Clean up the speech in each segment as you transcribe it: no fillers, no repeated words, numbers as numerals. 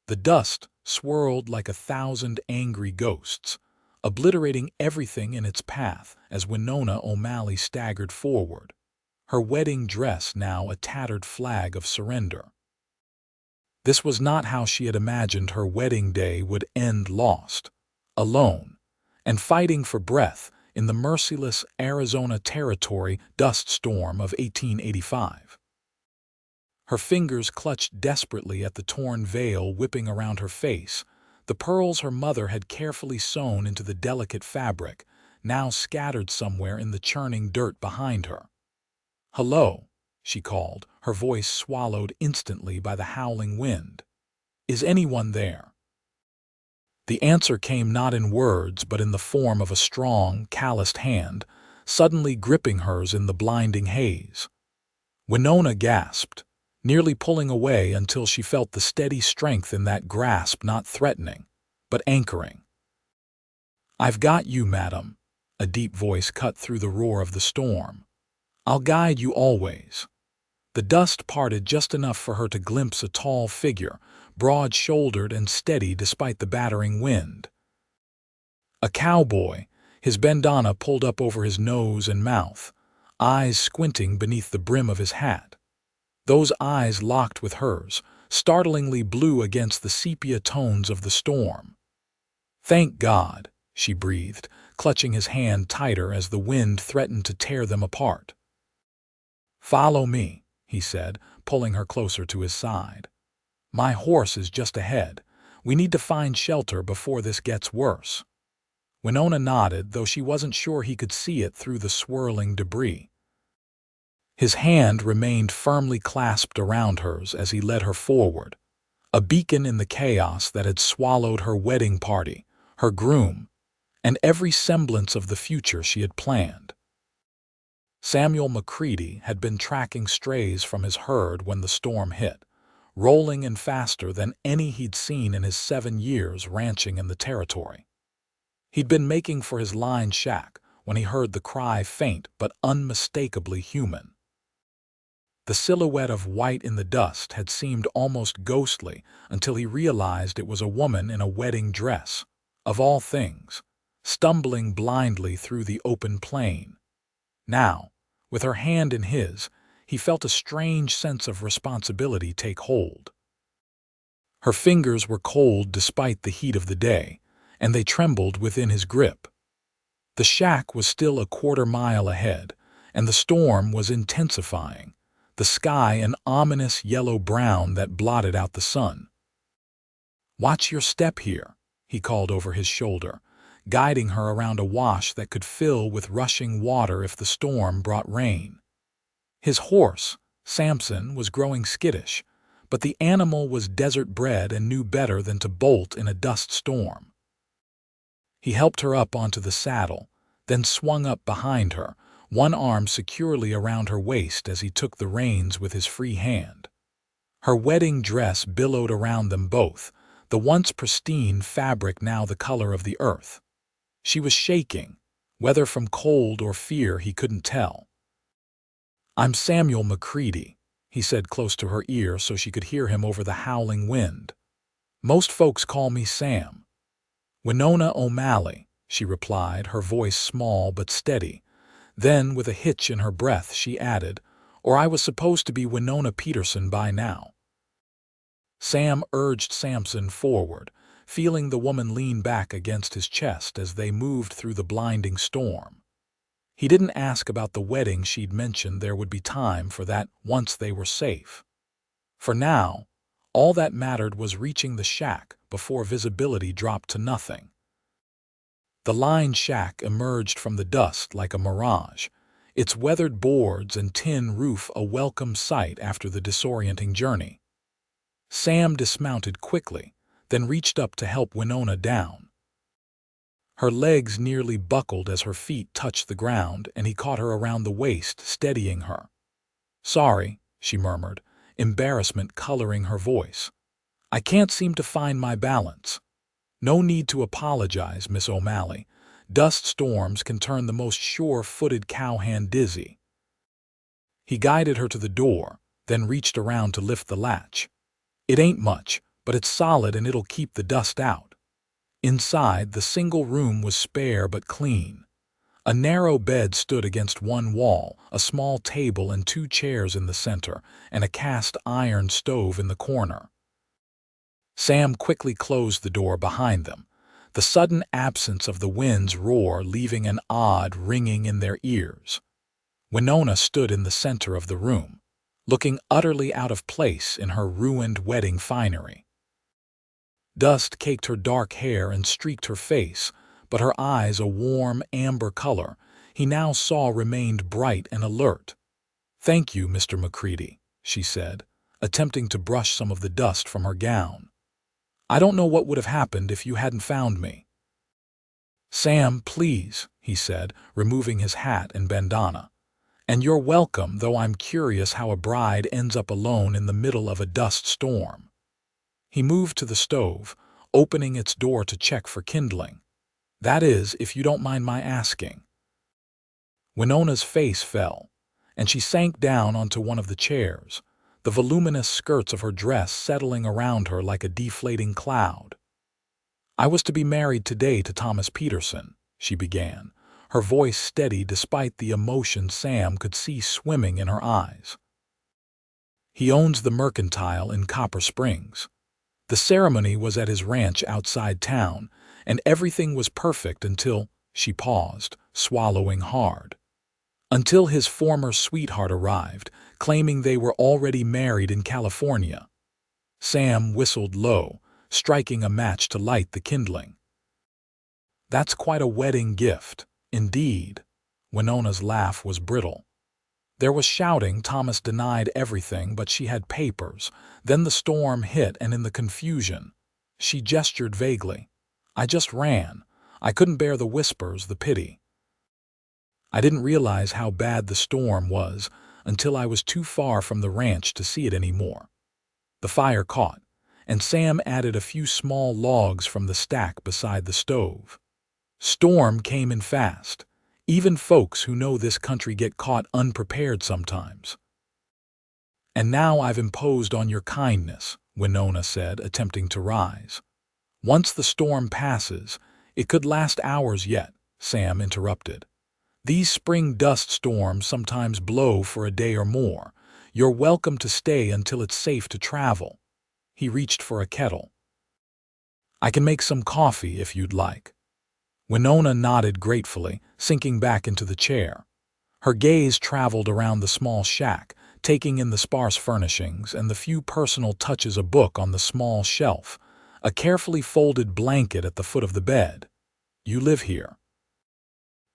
The dust swirled like 1,000 angry ghosts, obliterating everything in its path as Winona O'Malley staggered forward, her wedding dress now a tattered flag of surrender. This was not how she had imagined her wedding day would end, lost, alone, and fighting for breath in the merciless Arizona Territory dust storm of 1885. Her fingers clutched desperately at the torn veil whipping around her face, the pearls her mother had carefully sewn into the delicate fabric, now scattered somewhere in the churning dirt behind her. "Hello," she called, her voice swallowed instantly by the howling wind. "Is anyone there?" The answer came not in words but in the form of a strong, calloused hand, suddenly gripping hers in the blinding haze. Winona gasped, nearly pulling away until she felt the steady strength in that grasp, not threatening, but anchoring. "I've got you, madam," a deep voice cut through the roar of the storm. "I'll guide you always." The dust parted just enough for her to glimpse a tall figure, broad-shouldered and steady despite the battering wind. A cowboy, his bandana pulled up over his nose and mouth, eyes squinting beneath the brim of his hat. Those eyes locked with hers, startlingly blue against the sepia tones of the storm. "Thank God," she breathed, clutching his hand tighter as the wind threatened to tear them apart. "Follow me," he said, pulling her closer to his side. "My horse is just ahead. We need to find shelter before this gets worse." Winona nodded, though she wasn't sure he could see it through the swirling debris. His hand remained firmly clasped around hers as he led her forward, a beacon in the chaos that had swallowed her wedding party, her groom, and every semblance of the future she had planned. Sam McCreedy had been tracking strays from his herd when the storm hit, rolling in faster than any he'd seen in his 7 years ranching in the territory. He'd been making for his line shack when he heard the cry, faint but unmistakably human. The silhouette of white in the dust had seemed almost ghostly until he realized it was a woman in a wedding dress, of all things, stumbling blindly through the open plain. Now, with her hand in his, he felt a strange sense of responsibility take hold. Her fingers were cold despite the heat of the day, and they trembled within his grip. The shack was still a quarter-mile ahead, and the storm was intensifying, the sky an ominous yellow-brown that blotted out the sun. "Watch your step here," he called over his shoulder, guiding her around a wash that could fill with rushing water if the storm brought rain. His horse, Samson, was growing skittish, but the animal was desert-bred and knew better than to bolt in a dust storm. He helped her up onto the saddle, then swung up behind her, one arm securely around her waist as he took the reins with his free hand. Her wedding dress billowed around them both, the once pristine fabric now the color of the earth. She was shaking, whether from cold or fear he couldn't tell. "I'm Samuel McCreedy," he said close to her ear so she could hear him over the howling wind. "Most folks call me Sam." "Winona O'Malley," she replied, her voice small but steady. Then, with a hitch in her breath, she added, "Or I was supposed to be Winona Peterson by now." Sam urged Samson forward, feeling the woman lean back against his chest as they moved through the blinding storm. He didn't ask about the wedding she'd mentioned. There would be time for that once they were safe. For now, all that mattered was reaching the shack before visibility dropped to nothing. The line shack emerged from the dust like a mirage, its weathered boards and tin roof a welcome sight after the disorienting journey. Sam dismounted quickly, then reached up to help Winona down. Her legs nearly buckled as her feet touched the ground, and he caught her around the waist, steadying her. "Sorry," she murmured, embarrassment coloring her voice. "I can't seem to find my balance." "No need to apologize, Miss O'Malley. Dust storms can turn the most sure-footed cowhand dizzy." He guided her to the door, then reached around to lift the latch. "It ain't much, but it's solid and it'll keep the dust out. Inside, the single room was spare but clean. A narrow bed stood against one wall, a small table and 2 chairs in the center, and a cast iron stove in the corner. Sam quickly closed the door behind them, the sudden absence of the wind's roar leaving an odd ringing in their ears. Winona stood in the center of the room, looking utterly out of place in her ruined wedding finery. Dust caked her dark hair and streaked her face, but her eyes, a warm amber color, he now saw remained bright and alert. "Thank you, Mr. McCreedy," she said, attempting to brush some of the dust from her gown. "I don't know what would have happened if you hadn't found me." "Sam, please," he said, removing his hat and bandana. "And you're welcome, though I'm curious how a bride ends up alone in the middle of a dust storm." He moved to the stove, opening its door to check for kindling. "That is, if you don't mind my asking." Winona's face fell, and she sank down onto one of the chairs, the voluminous skirts of her dress settling around her like a deflating cloud. "I was to be married today to Thomas Peterson," she began, her voice steady despite the emotion Sam could see swimming in her eyes. "He owns the Mercantile in Copper Springs. The ceremony was at his ranch outside town, and everything was perfect until," she paused, swallowing hard, "until his former sweetheart arrived, claiming they were already married in California." Sam whistled low, striking a match to light the kindling. "That's quite a wedding gift, indeed." Winona's laugh was brittle. There was shouting. Thomas denied everything, but she had papers. Then the storm hit, and in the confusion, she gestured vaguely. "I just ran. I couldn't bear the whispers, the pity. I didn't realize how bad the storm was until I was too far from the ranch to see it anymore." The fire caught, and Sam added a few small logs from the stack beside the stove. "Storm came in fast. Even folks who know this country get caught unprepared sometimes." "And now I've imposed on your kindness," Winona said, attempting to rise. "Once the storm passes, it could last hours yet," Sam interrupted. "These spring dust storms sometimes blow for a day or more. You're welcome to stay until it's safe to travel." He reached for a kettle. "I can make some coffee if you'd like." Winona nodded gratefully, sinking back into the chair. Her gaze traveled around the small shack, taking in the sparse furnishings and the few personal touches: a book on the small shelf, a carefully folded blanket at the foot of the bed. "You live here?"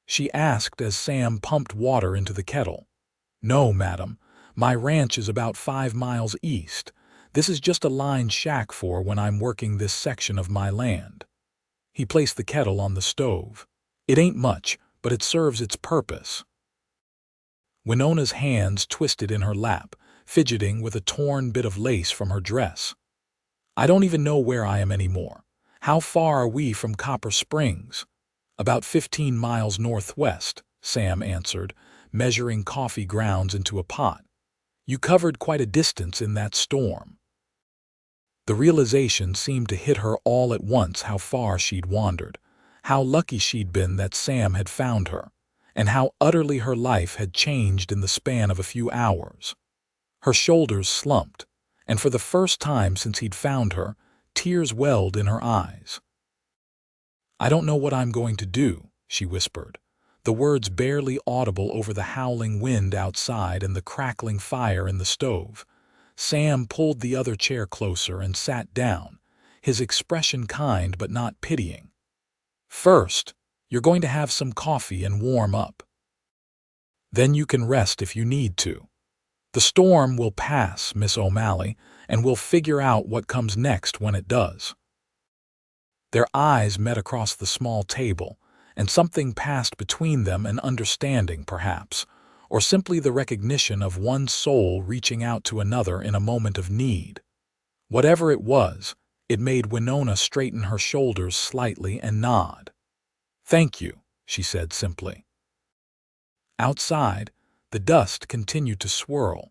she asked as Sam pumped water into the kettle. "No, madam. My ranch is about 5 miles east. This is just a lined shack for when I'm working this section of my land." He placed the kettle on the stove. "It ain't much, but it serves its purpose." Winona's hands twisted in her lap, fidgeting with a torn bit of lace from her dress. "I don't even know where I am anymore. How far are we from Copper Springs?" "About 15 miles northwest," Sam answered, measuring coffee grounds into a pot. "You covered quite a distance in that storm." The realization seemed to hit her all at once how far she'd wandered, how lucky she'd been that Sam had found her, and how utterly her life had changed in the span of a few hours. Her shoulders slumped, and for the first time since he'd found her, tears welled in her eyes. "I don't know what I'm going to do," she whispered, the words barely audible over the howling wind outside and the crackling fire in the stove. Sam pulled the other chair closer and sat down, his expression kind but not pitying. "First, you're going to have some coffee and warm up. Then you can rest if you need to. The storm will pass, Miss O'Malley, and we'll figure out what comes next when it does." Their eyes met across the small table, and something passed between them, an understanding, perhaps, or simply the recognition of one soul reaching out to another in a moment of need. Whatever it was, it made Winona straighten her shoulders slightly and nod. "Thank you," she said simply. Outside, the dust continued to swirl,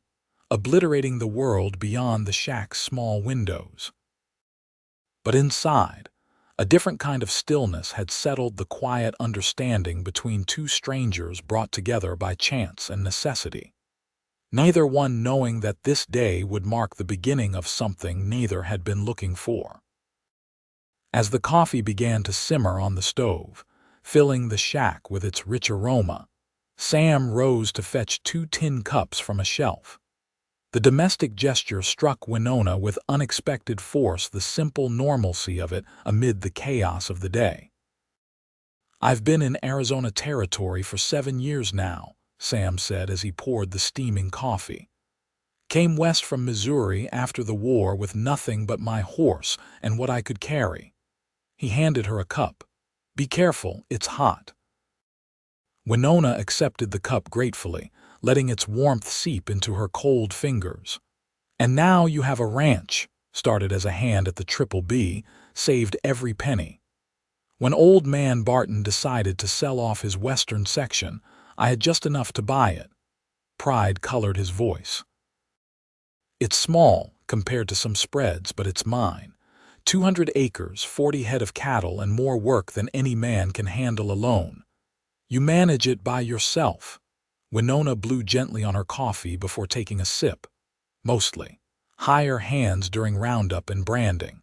obliterating the world beyond the shack's small windows. But inside, a different kind of stillness had settled, the quiet understanding between two strangers brought together by chance and necessity, neither one knowing that this day would mark the beginning of something neither had been looking for. As the coffee began to simmer on the stove, filling the shack with its rich aroma, Sam rose to fetch 2 tin cups from a shelf. The domestic gesture struck Winona with unexpected force, the simple normalcy of it amid the chaos of the day. "I've been in Arizona territory for 7 years now," Sam said as he poured the steaming coffee. "Came west from Missouri after the war with nothing but my horse and what I could carry." He handed her a cup. "Be careful, it's hot." Winona accepted the cup gratefully, letting its warmth seep into her cold fingers. "And now you have a ranch," started as a hand at the Triple B, saved every penny. "When old man Barton decided to sell off his western section, I had just enough to buy it." Pride colored his voice. "It's small compared to some spreads, but it's mine. 200 acres, 40 head of cattle, and more work than any man can handle alone." "You manage it by yourself." Winona blew gently on her coffee before taking a sip. "Mostly. Hire hands during roundup and branding."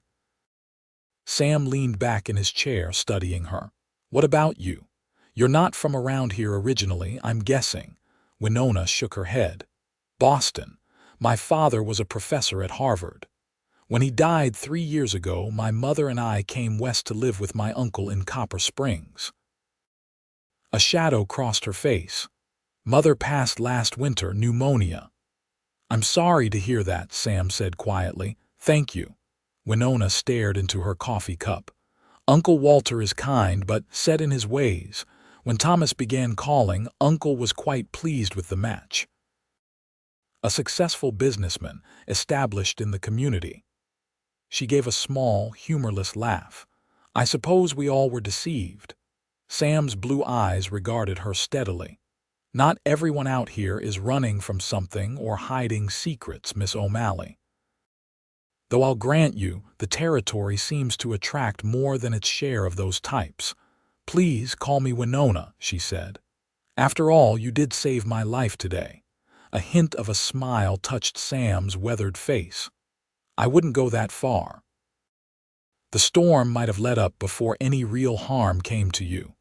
Sam leaned back in his chair, studying her. "What about you? You're not from around here originally, I'm guessing." Winona shook her head. "Boston. My father was a professor at Harvard. When he died 3 years ago, my mother and I came west to live with my uncle in Copper Springs." A shadow crossed her face. "Mother passed last winter, pneumonia." "I'm sorry to hear that," Sam said quietly. "Thank you." Winona stared into her coffee cup. "Uncle Walter is kind but set in his ways. When Thomas began calling, Uncle was quite pleased with the match. A successful businessman, established in the community." She gave a small, humorless laugh. "I suppose we all were deceived." Sam's blue eyes regarded her steadily. "Not everyone out here is running from something or hiding secrets, Miss O'Malley. Though I'll grant you, the territory seems to attract more than its share of those types." "Please call me Winona," she said. "After all, you did save my life today." A hint of a smile touched Sam's weathered face. "I wouldn't go that far. The storm might have let up before any real harm came to you."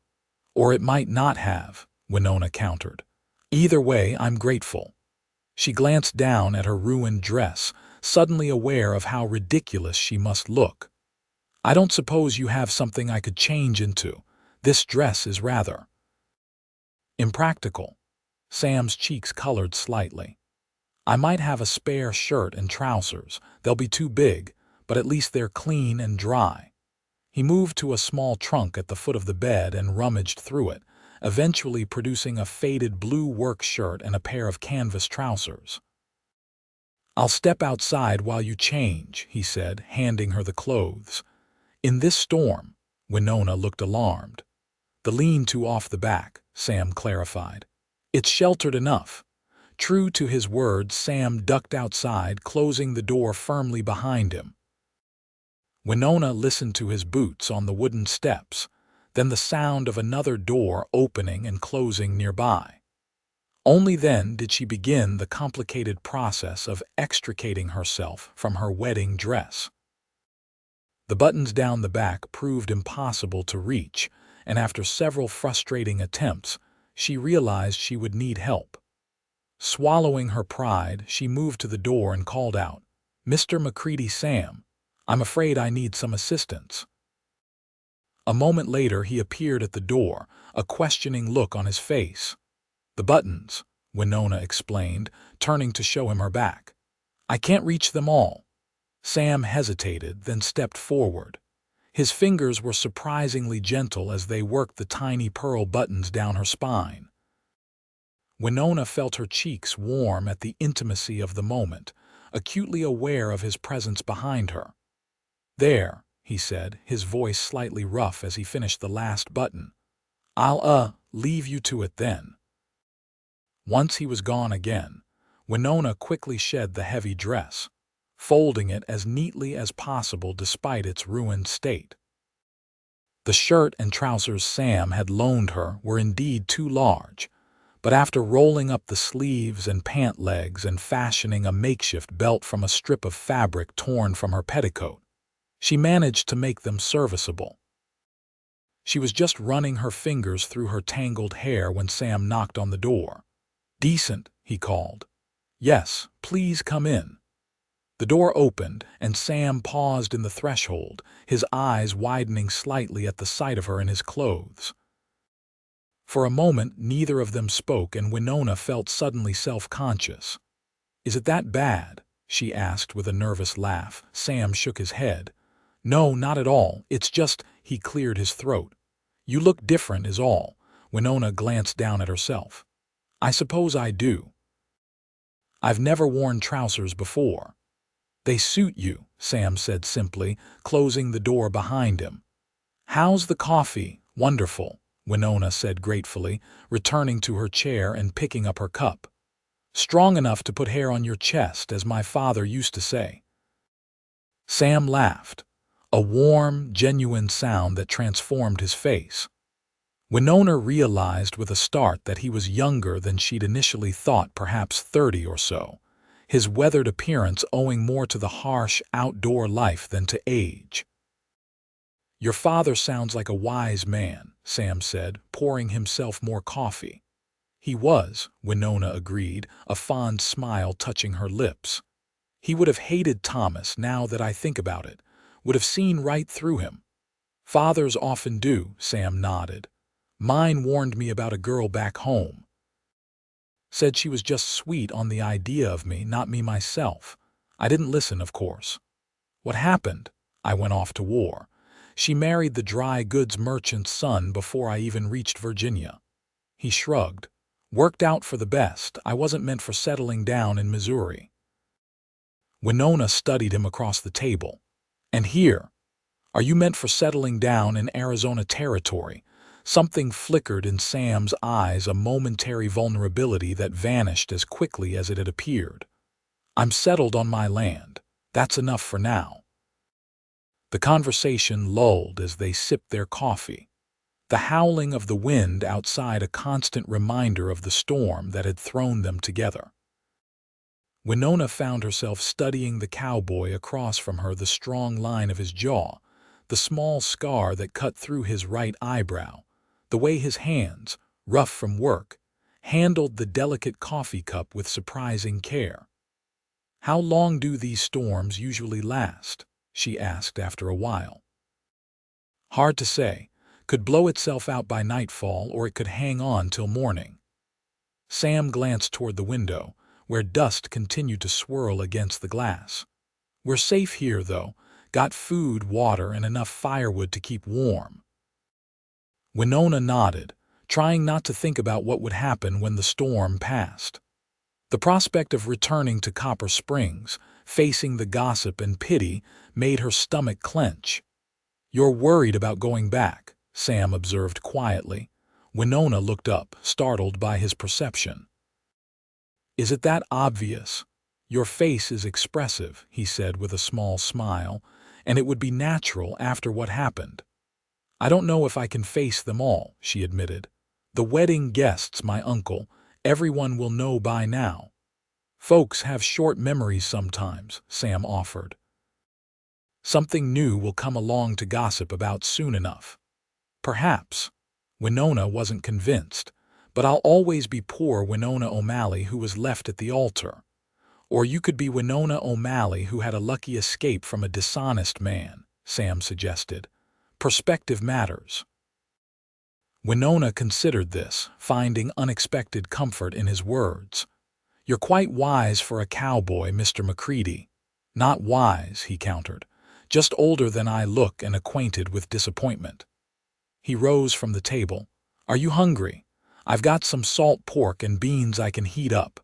"Or it might not have," Winona countered. "Either way, I'm grateful." She glanced down at her ruined dress, suddenly aware of how ridiculous she must look. "I don't suppose you have something I could change into. This dress is rather impractical." Sam's cheeks colored slightly. "I might have a spare shirt and trousers. They'll be too big, but at least they're clean and dry." He moved to a small trunk at the foot of the bed and rummaged through it, eventually producing a faded blue work shirt and a pair of canvas trousers. "I'll step outside while you change," he said, handing her the clothes. "In this storm?" Winona looked alarmed. "The lean-to off the back," Sam clarified. "It's sheltered enough." True to his word, Sam ducked outside, closing the door firmly behind him. Winona listened to his boots on the wooden steps, then the sound of another door opening and closing nearby. Only then did she begin the complicated process of extricating herself from her wedding dress. The buttons down the back proved impossible to reach, and after several frustrating attempts, she realized she would need help. Swallowing her pride, she moved to the door and called out, "Mr. McCreedy, Sam. I'm afraid I need some assistance." A moment later he appeared at the door, a questioning look on his face. "The buttons," Winona explained, turning to show him her back. "I can't reach them all." Sam hesitated, then stepped forward. His fingers were surprisingly gentle as they worked the tiny pearl buttons down her spine. Winona felt her cheeks warm at the intimacy of the moment, acutely aware of his presence behind her. "There," he said, his voice slightly rough as he finished the last button. "I'll, leave you to it then." Once he was gone again, Winona quickly shed the heavy dress. folding it as neatly as possible despite its ruined state. The shirt and trousers Sam had loaned her were indeed too large, but after rolling up the sleeves and pant legs and fashioning a makeshift belt from a strip of fabric torn from her petticoat, she managed to make them serviceable. She was just running her fingers through her tangled hair when Sam knocked on the door. "Decent," he called. "Yes, please come in." The door opened, and Sam paused in the threshold, his eyes widening slightly at the sight of her in his clothes. For a moment, neither of them spoke, and Winona felt suddenly self-conscious. "Is it that bad?" she asked with a nervous laugh. Sam shook his head. "No, not at all. It's just—" he cleared his throat. "You look different is all." Winona glanced down at herself. "I suppose I do. I've never worn trousers before." "They suit you," Sam said simply, closing the door behind him. "How's the coffee?" "Wonderful," Winona said gratefully, returning to her chair and picking up her cup. "Strong enough to put hair on your chest, as my father used to say." Sam laughed, a warm, genuine sound that transformed his face. Winona realized with a start that he was younger than she'd initially thought, perhaps 30 or so, his weathered appearance owing more to the harsh, outdoor life than to age. "Your father sounds like a wise man," Sam said, pouring himself more coffee. "He was," Winona agreed, a fond smile touching her lips. "He would have hated Thomas, now that I think about it, would have seen right through him." "Fathers often do," Sam nodded. "Mine warned me about a girl back home. Said she was just sweet on the idea of me, not me myself. I didn't listen, of course. What happened? I went off to war. She married the dry goods merchant's son before I even reached Virginia." He shrugged. "Worked out for the best. I wasn't meant for settling down in Missouri." Winona studied him across the table. "And here? Are you meant for settling down in Arizona territory?" Something flickered in Sam's eyes, a momentary vulnerability that vanished as quickly as it had appeared. "I'm settled on my land. That's enough for now." The conversation lulled as they sipped their coffee, the howling of the wind outside a constant reminder of the storm that had thrown them together. Winona found herself studying the cowboy across from her, the strong line of his jaw, the small scar that cut through his right eyebrow, the way his hands, rough from work, handled the delicate coffee cup with surprising care. "How long do these storms usually last?" she asked after a while. "Hard to say. Could blow itself out by nightfall, or it could hang on till morning." Sam glanced toward the window, where dust continued to swirl against the glass. "We're safe here, though. Got food, water, and enough firewood to keep warm." Winona nodded, trying not to think about what would happen when the storm passed. The prospect of returning to Copper Springs, facing the gossip and pity, made her stomach clench. "You're worried about going back," Sam observed quietly. Winona looked up, startled by his perception. "Is it that obvious?" "Your face is expressive," he said with a small smile, "and it would be natural after what happened." "I don't know if I can face them all," she admitted. "The wedding guests, my uncle, everyone will know by now." "Folks have short memories sometimes," Sam offered. "Something new will come along to gossip about soon enough." "Perhaps." Winona wasn't convinced. "But I'll always be poor Winona O'Malley who was left at the altar. Or you could be Winona O'Malley who had a lucky escape from a dishonest man," Sam suggested. "Perspective matters." Winona considered this, finding unexpected comfort in his words. "You're quite wise for a cowboy, Mr. McCreedy." "Not wise," he countered. "Just older than I look and acquainted with disappointment." He rose from the table. "Are you hungry? I've got some salt pork and beans I can heat up."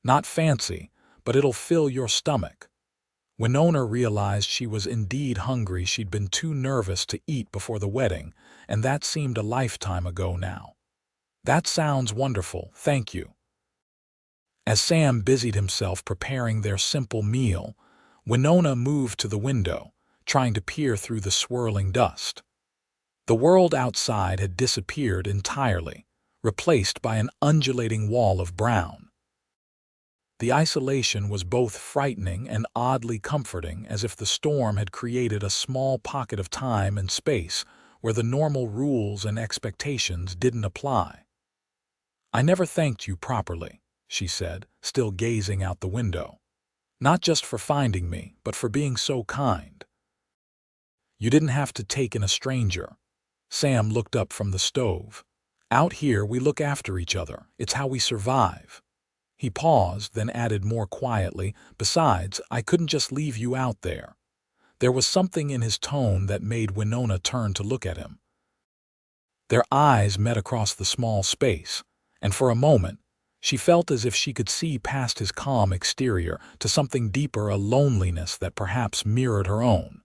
"Not fancy, but it'll fill your stomach." Winona realized she was indeed hungry. She'd been too nervous to eat before the wedding, and that seemed a lifetime ago now. "That sounds wonderful, thank you." As Sam busied himself preparing their simple meal, Winona moved to the window, trying to peer through the swirling dust. The world outside had disappeared entirely, replaced by an undulating wall of brown. The isolation was both frightening and oddly comforting, as if the storm had created a small pocket of time and space where the normal rules and expectations didn't apply. "I never thanked you properly," she said, still gazing out the window. "Not just for finding me, but for being so kind." "You didn't have to take in a stranger." Sam looked up from the stove. "Out here, we look after each other. It's how we survive." He paused, then added more quietly, "Besides, I couldn't just leave you out there." There was something in his tone that made Winona turn to look at him. Their eyes met across the small space, and for a moment, she felt as if she could see past his calm exterior to something deeper, a loneliness that perhaps mirrored her own.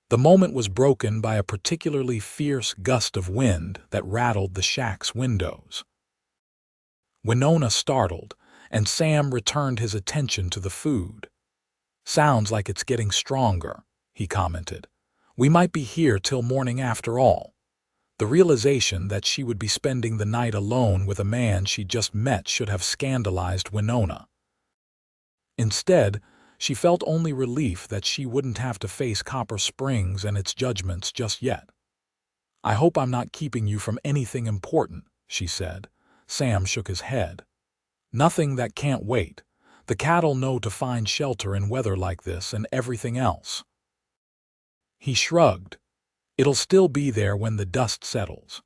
The moment was broken by a particularly fierce gust of wind that rattled the shack's windows. Winona startled, and Sam returned his attention to the food. "Sounds like it's getting stronger," he commented. "We might be here till morning after all." The realization that she would be spending the night alone with a man she'd just met should have scandalized Winona. Instead, she felt only relief that she wouldn't have to face Copper Springs and its judgments just yet. "I hope I'm not keeping you from anything important," she said. Sam shook his head. "Nothing that can't wait. The cattle know to find shelter in weather like this and everything else." He shrugged. "It'll still be there when the dust settles."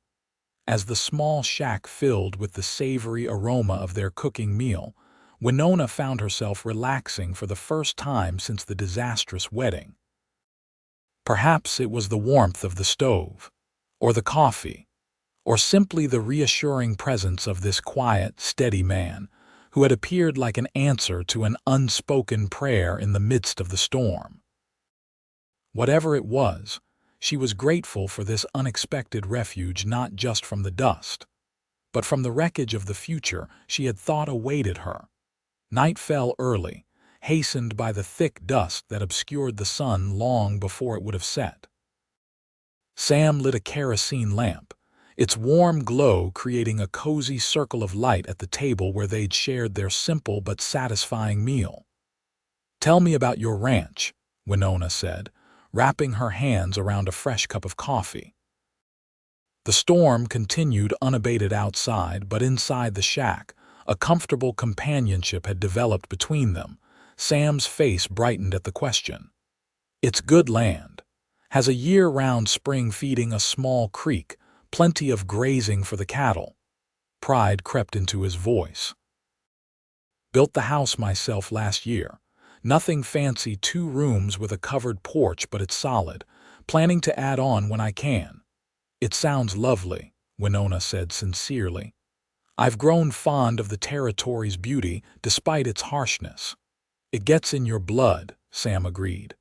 As the small shack filled with the savory aroma of their cooking meal, Winona found herself relaxing for the first time since the disastrous wedding. Perhaps it was the warmth of the stove, or the coffee, or simply the reassuring presence of this quiet, steady man who had appeared like an answer to an unspoken prayer in the midst of the storm. Whatever it was, she was grateful for this unexpected refuge, not just from the dust, but from the wreckage of the future she had thought awaited her. Night fell early, hastened by the thick dust that obscured the sun long before it would have set. Sam lit a kerosene lamp, its warm glow creating a cozy circle of light at the table where they'd shared their simple but satisfying meal. "Tell me about your ranch," Winona said, wrapping her hands around a fresh cup of coffee. The storm continued unabated outside, but inside the shack, a comfortable companionship had developed between them. Sam's face brightened at the question. "It's good land. Has a year-round spring feeding, a small creek, plenty of grazing for the cattle." Pride crept into his voice. "Built the house myself last year. Nothing fancy, 2 rooms with a covered porch, but it's solid. Planning to add on when I can." "It sounds lovely," Winona said sincerely. "I've grown fond of the territory's beauty despite its harshness." "It gets in your blood," Sam agreed.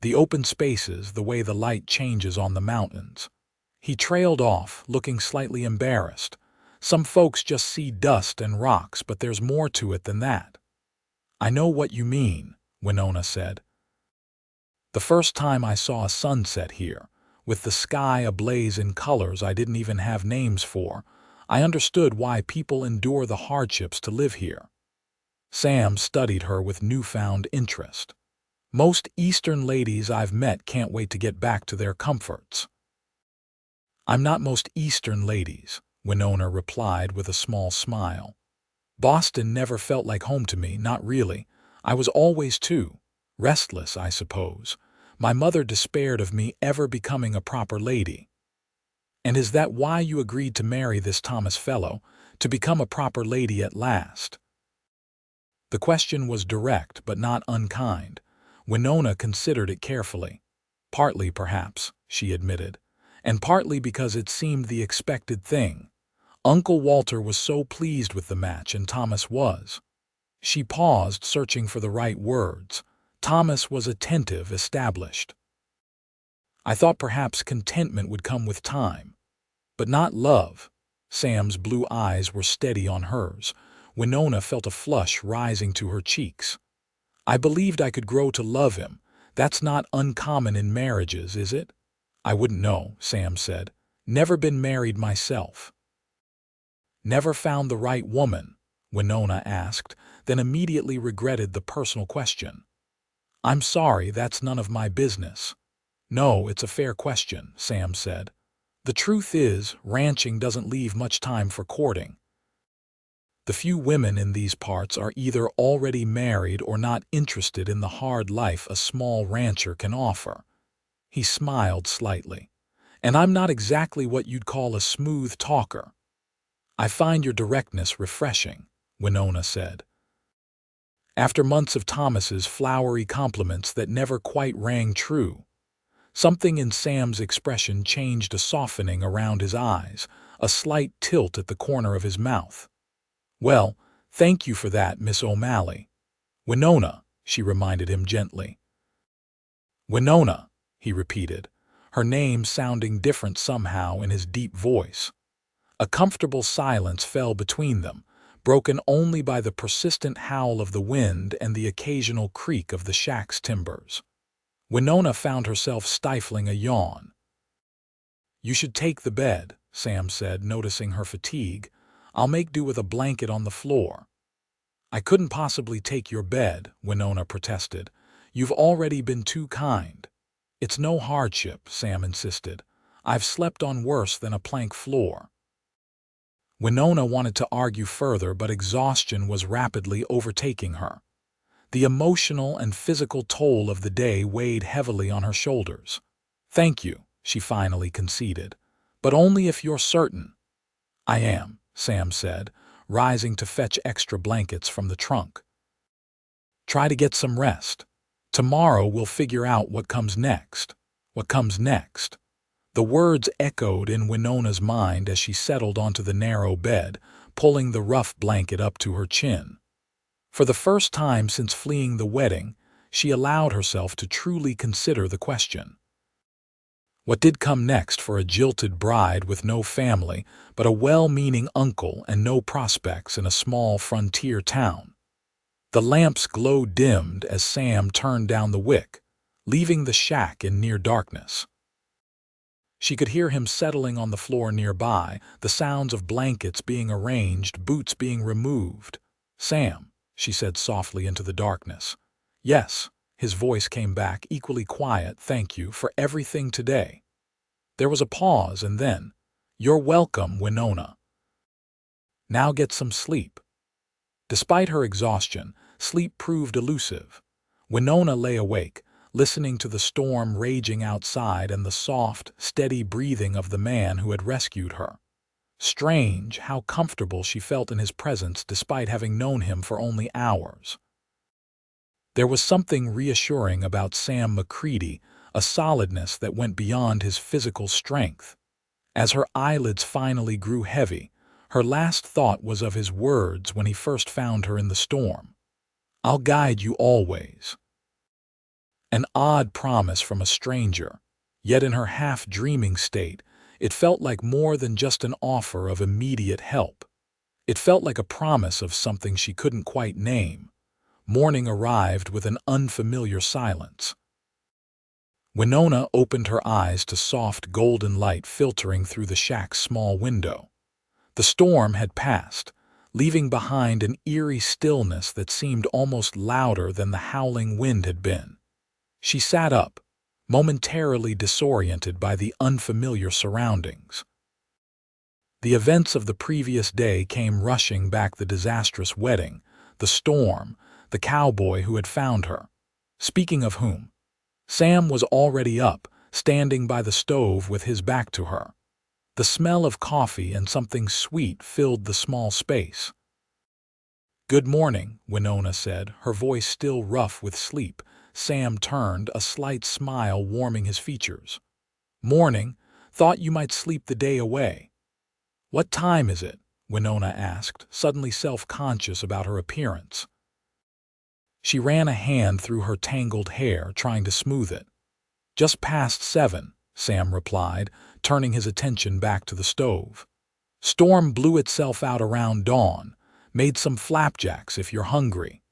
"The open spaces, the way the light changes on the mountains." He trailed off, looking slightly embarrassed. "Some folks just see dust and rocks, but there's more to it than that." "I know what you mean," Winona said. "The first time I saw a sunset here, with the sky ablaze in colors I didn't even have names for, I understood why people endure the hardships to live here." Sam studied her with newfound interest. "Most Eastern ladies I've met can't wait to get back to their comforts." "I'm not most Eastern ladies," Winona replied with a small smile. "Boston never felt like home to me, not really. I was always too restless, I suppose. My mother despaired of me ever becoming a proper lady." "And is that why you agreed to marry this Thomas fellow, to become a proper lady at last?" The question was direct but not unkind. Winona considered it carefully. "Partly, perhaps," she admitted, "and partly because it seemed the expected thing. Uncle Walter was so pleased with the match, and Thomas was." She paused, searching for the right words. "Thomas was attentive, established." "I thought perhaps contentment would come with time. But not love." Sam's blue eyes were steady on hers. Winona felt a flush rising to her cheeks. "I believed I could grow to love him. That's not uncommon in marriages, is it?" "I wouldn't know," Sam said. "Never been married myself." "Never found the right woman?" Winona asked, then immediately regretted the personal question. "I'm sorry, that's none of my business." "No, it's a fair question," Sam said. "The truth is, ranching doesn't leave much time for courting. The few women in these parts are either already married or not interested in the hard life a small rancher can offer." He smiled slightly. "And I'm not exactly what you'd call a smooth talker." "I find your directness refreshing," Winona said. After months of Thomas's flowery compliments that never quite rang true, something in Sam's expression changed, a softening around his eyes, a slight tilt at the corner of his mouth. "Well, thank you for that, Miss O'Malley." "Winona," she reminded him gently. "Winona," he repeated, her name sounding different somehow in his deep voice. A comfortable silence fell between them, broken only by the persistent howl of the wind and the occasional creak of the shack's timbers. Winona found herself stifling a yawn. "You should take the bed," Sam said, noticing her fatigue. "I'll make do with a blanket on the floor." "I couldn't possibly take your bed," Winona protested. "You've already been too kind." "It's no hardship," Sam insisted. "I've slept on worse than a plank floor." Winona wanted to argue further, but exhaustion was rapidly overtaking her. The emotional and physical toll of the day weighed heavily on her shoulders. "Thank you," she finally conceded, "but only if you're certain." "I am," Sam said, rising to fetch extra blankets from the trunk. "Try to get some rest. Tomorrow we'll figure out what comes next." "What comes next?" The words echoed in Winona's mind as she settled onto the narrow bed, pulling the rough blanket up to her chin. For the first time since fleeing the wedding, she allowed herself to truly consider the question. What did come next for a jilted bride with no family but a well-meaning uncle and no prospects in a small frontier town? The lamp's glow dimmed as Sam turned down the wick, leaving the shack in near darkness. She could hear him settling on the floor nearby, the sounds of blankets being arranged, boots being removed. "Sam," she said softly into the darkness. "Yes," his voice came back, equally quiet. "Thank you for everything today." There was a pause, and then, "You're welcome, Winona. Now get some sleep." Despite her exhaustion, sleep proved elusive. Winona lay awake, listening to the storm raging outside and the soft, steady breathing of the man who had rescued her. Strange how comfortable she felt in his presence despite having known him for only hours. There was something reassuring about Sam McCreedy, a solidness that went beyond his physical strength. As her eyelids finally grew heavy, her last thought was of his words when he first found her in the storm. "I'll guide you always." An odd promise from a stranger, yet in her half-dreaming state, it felt like more than just an offer of immediate help. It felt like a promise of something she couldn't quite name. Morning arrived with an unfamiliar silence. Winona opened her eyes to soft golden light filtering through the shack's small window. The storm had passed, leaving behind an eerie stillness that seemed almost louder than the howling wind had been. She sat up, momentarily disoriented by the unfamiliar surroundings. The events of the previous day came rushing back: the disastrous wedding, the storm, the cowboy who had found her. Speaking of whom, Sam was already up, standing by the stove with his back to her. The smell of coffee and something sweet filled the small space. "Good morning," Winona said, her voice still rough with sleep. Sam turned, a slight smile warming his features. "Morning. Thought you might sleep the day away." "What time is it?" Winona asked, suddenly self-conscious about her appearance. She ran a hand through her tangled hair, trying to smooth it. "Just past 7, Sam replied, turning his attention back to the stove. "Storm blew itself out around dawn. Made some flapjacks if you're hungry."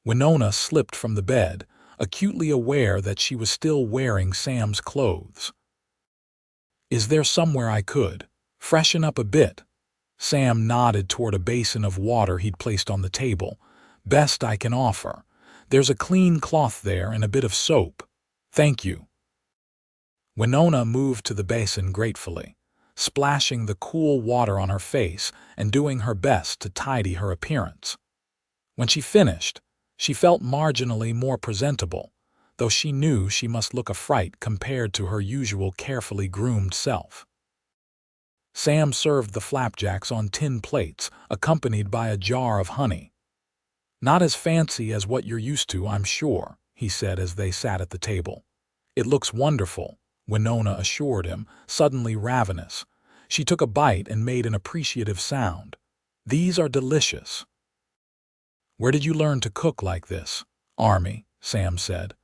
Winona slipped from the bed, acutely aware that she was still wearing Sam's clothes. "Is there somewhere I could freshen up a bit?" Sam nodded toward a basin of water he'd placed on the table. "Best I can offer. There's a clean cloth there and a bit of soap. Thank you." Winona moved to the basin gratefully, splashing the cool water on her face and doing her best to tidy her appearance. When she finished, she felt marginally more presentable, though she knew she must look a fright compared to her usual carefully groomed self. Sam served the flapjacks on tin plates, accompanied by a jar of honey. "Not as fancy as what you're used to, I'm sure," he said as they sat at the table. "It looks wonderful," Winona assured him, suddenly ravenous. She took a bite and made an appreciative sound. "These are delicious." "Where did you learn to cook like this?" "Army," Sam said.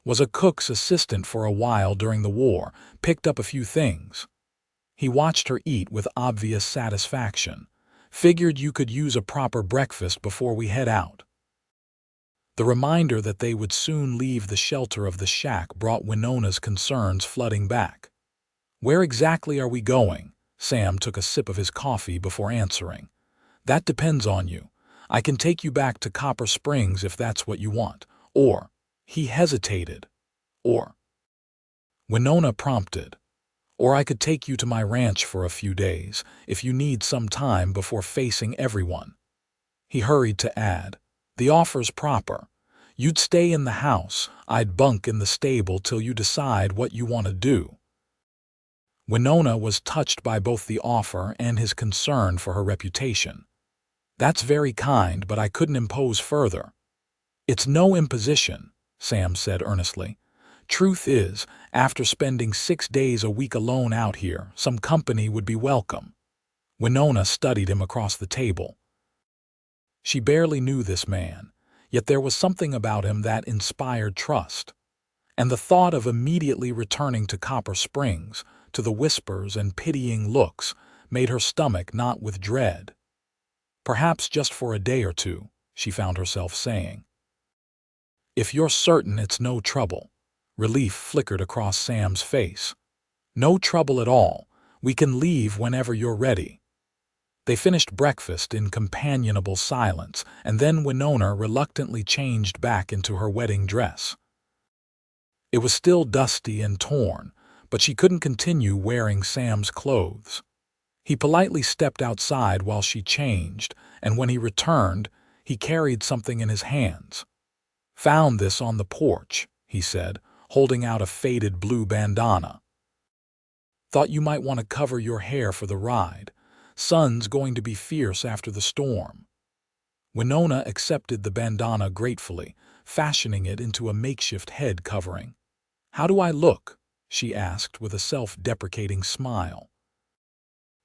"Was a cook's assistant for a while during the war, picked up a few things." He watched her eat with obvious satisfaction. "Figured you could use a proper breakfast before we head out." The reminder that they would soon leave the shelter of the shack brought Winona's concerns flooding back. "Where exactly are we going?" Sam took a sip of his coffee before answering. "That depends on you. I can take you back to Copper Springs if that's what you want. Or," he hesitated, "or," Winona prompted, "or I could take you to my ranch for a few days, if you need some time before facing everyone." He hurried to add, "The offer's proper. You'd stay in the house, I'd bunk in the stable till you decide what you want to do." Winona was touched by both the offer and his concern for her reputation. "That's very kind, but I couldn't impose further." "It's no imposition," Sam said earnestly. "Truth is, after spending 6 days a week alone out here, some company would be welcome." Winona studied him across the table. She barely knew this man, yet there was something about him that inspired trust. And the thought of immediately returning to Copper Springs, to the whispers and pitying looks, made her stomach knot with dread. "Perhaps just for a day or two," she found herself saying. "If you're certain it's no trouble." Relief flickered across Sam's face. "No trouble at all. We can leave whenever you're ready." They finished breakfast in companionable silence, and then Winona reluctantly changed back into her wedding dress. It was still dusty and torn, but she couldn't continue wearing Sam's clothes. He politely stepped outside while she changed, and when he returned, he carried something in his hands. "Found this on the porch," he said, holding out a faded blue bandana. "Thought you might want to cover your hair for the ride. Sun's going to be fierce after the storm." Winona accepted the bandana gratefully, fashioning it into a makeshift head covering. "How do I look?" she asked with a self-deprecating smile.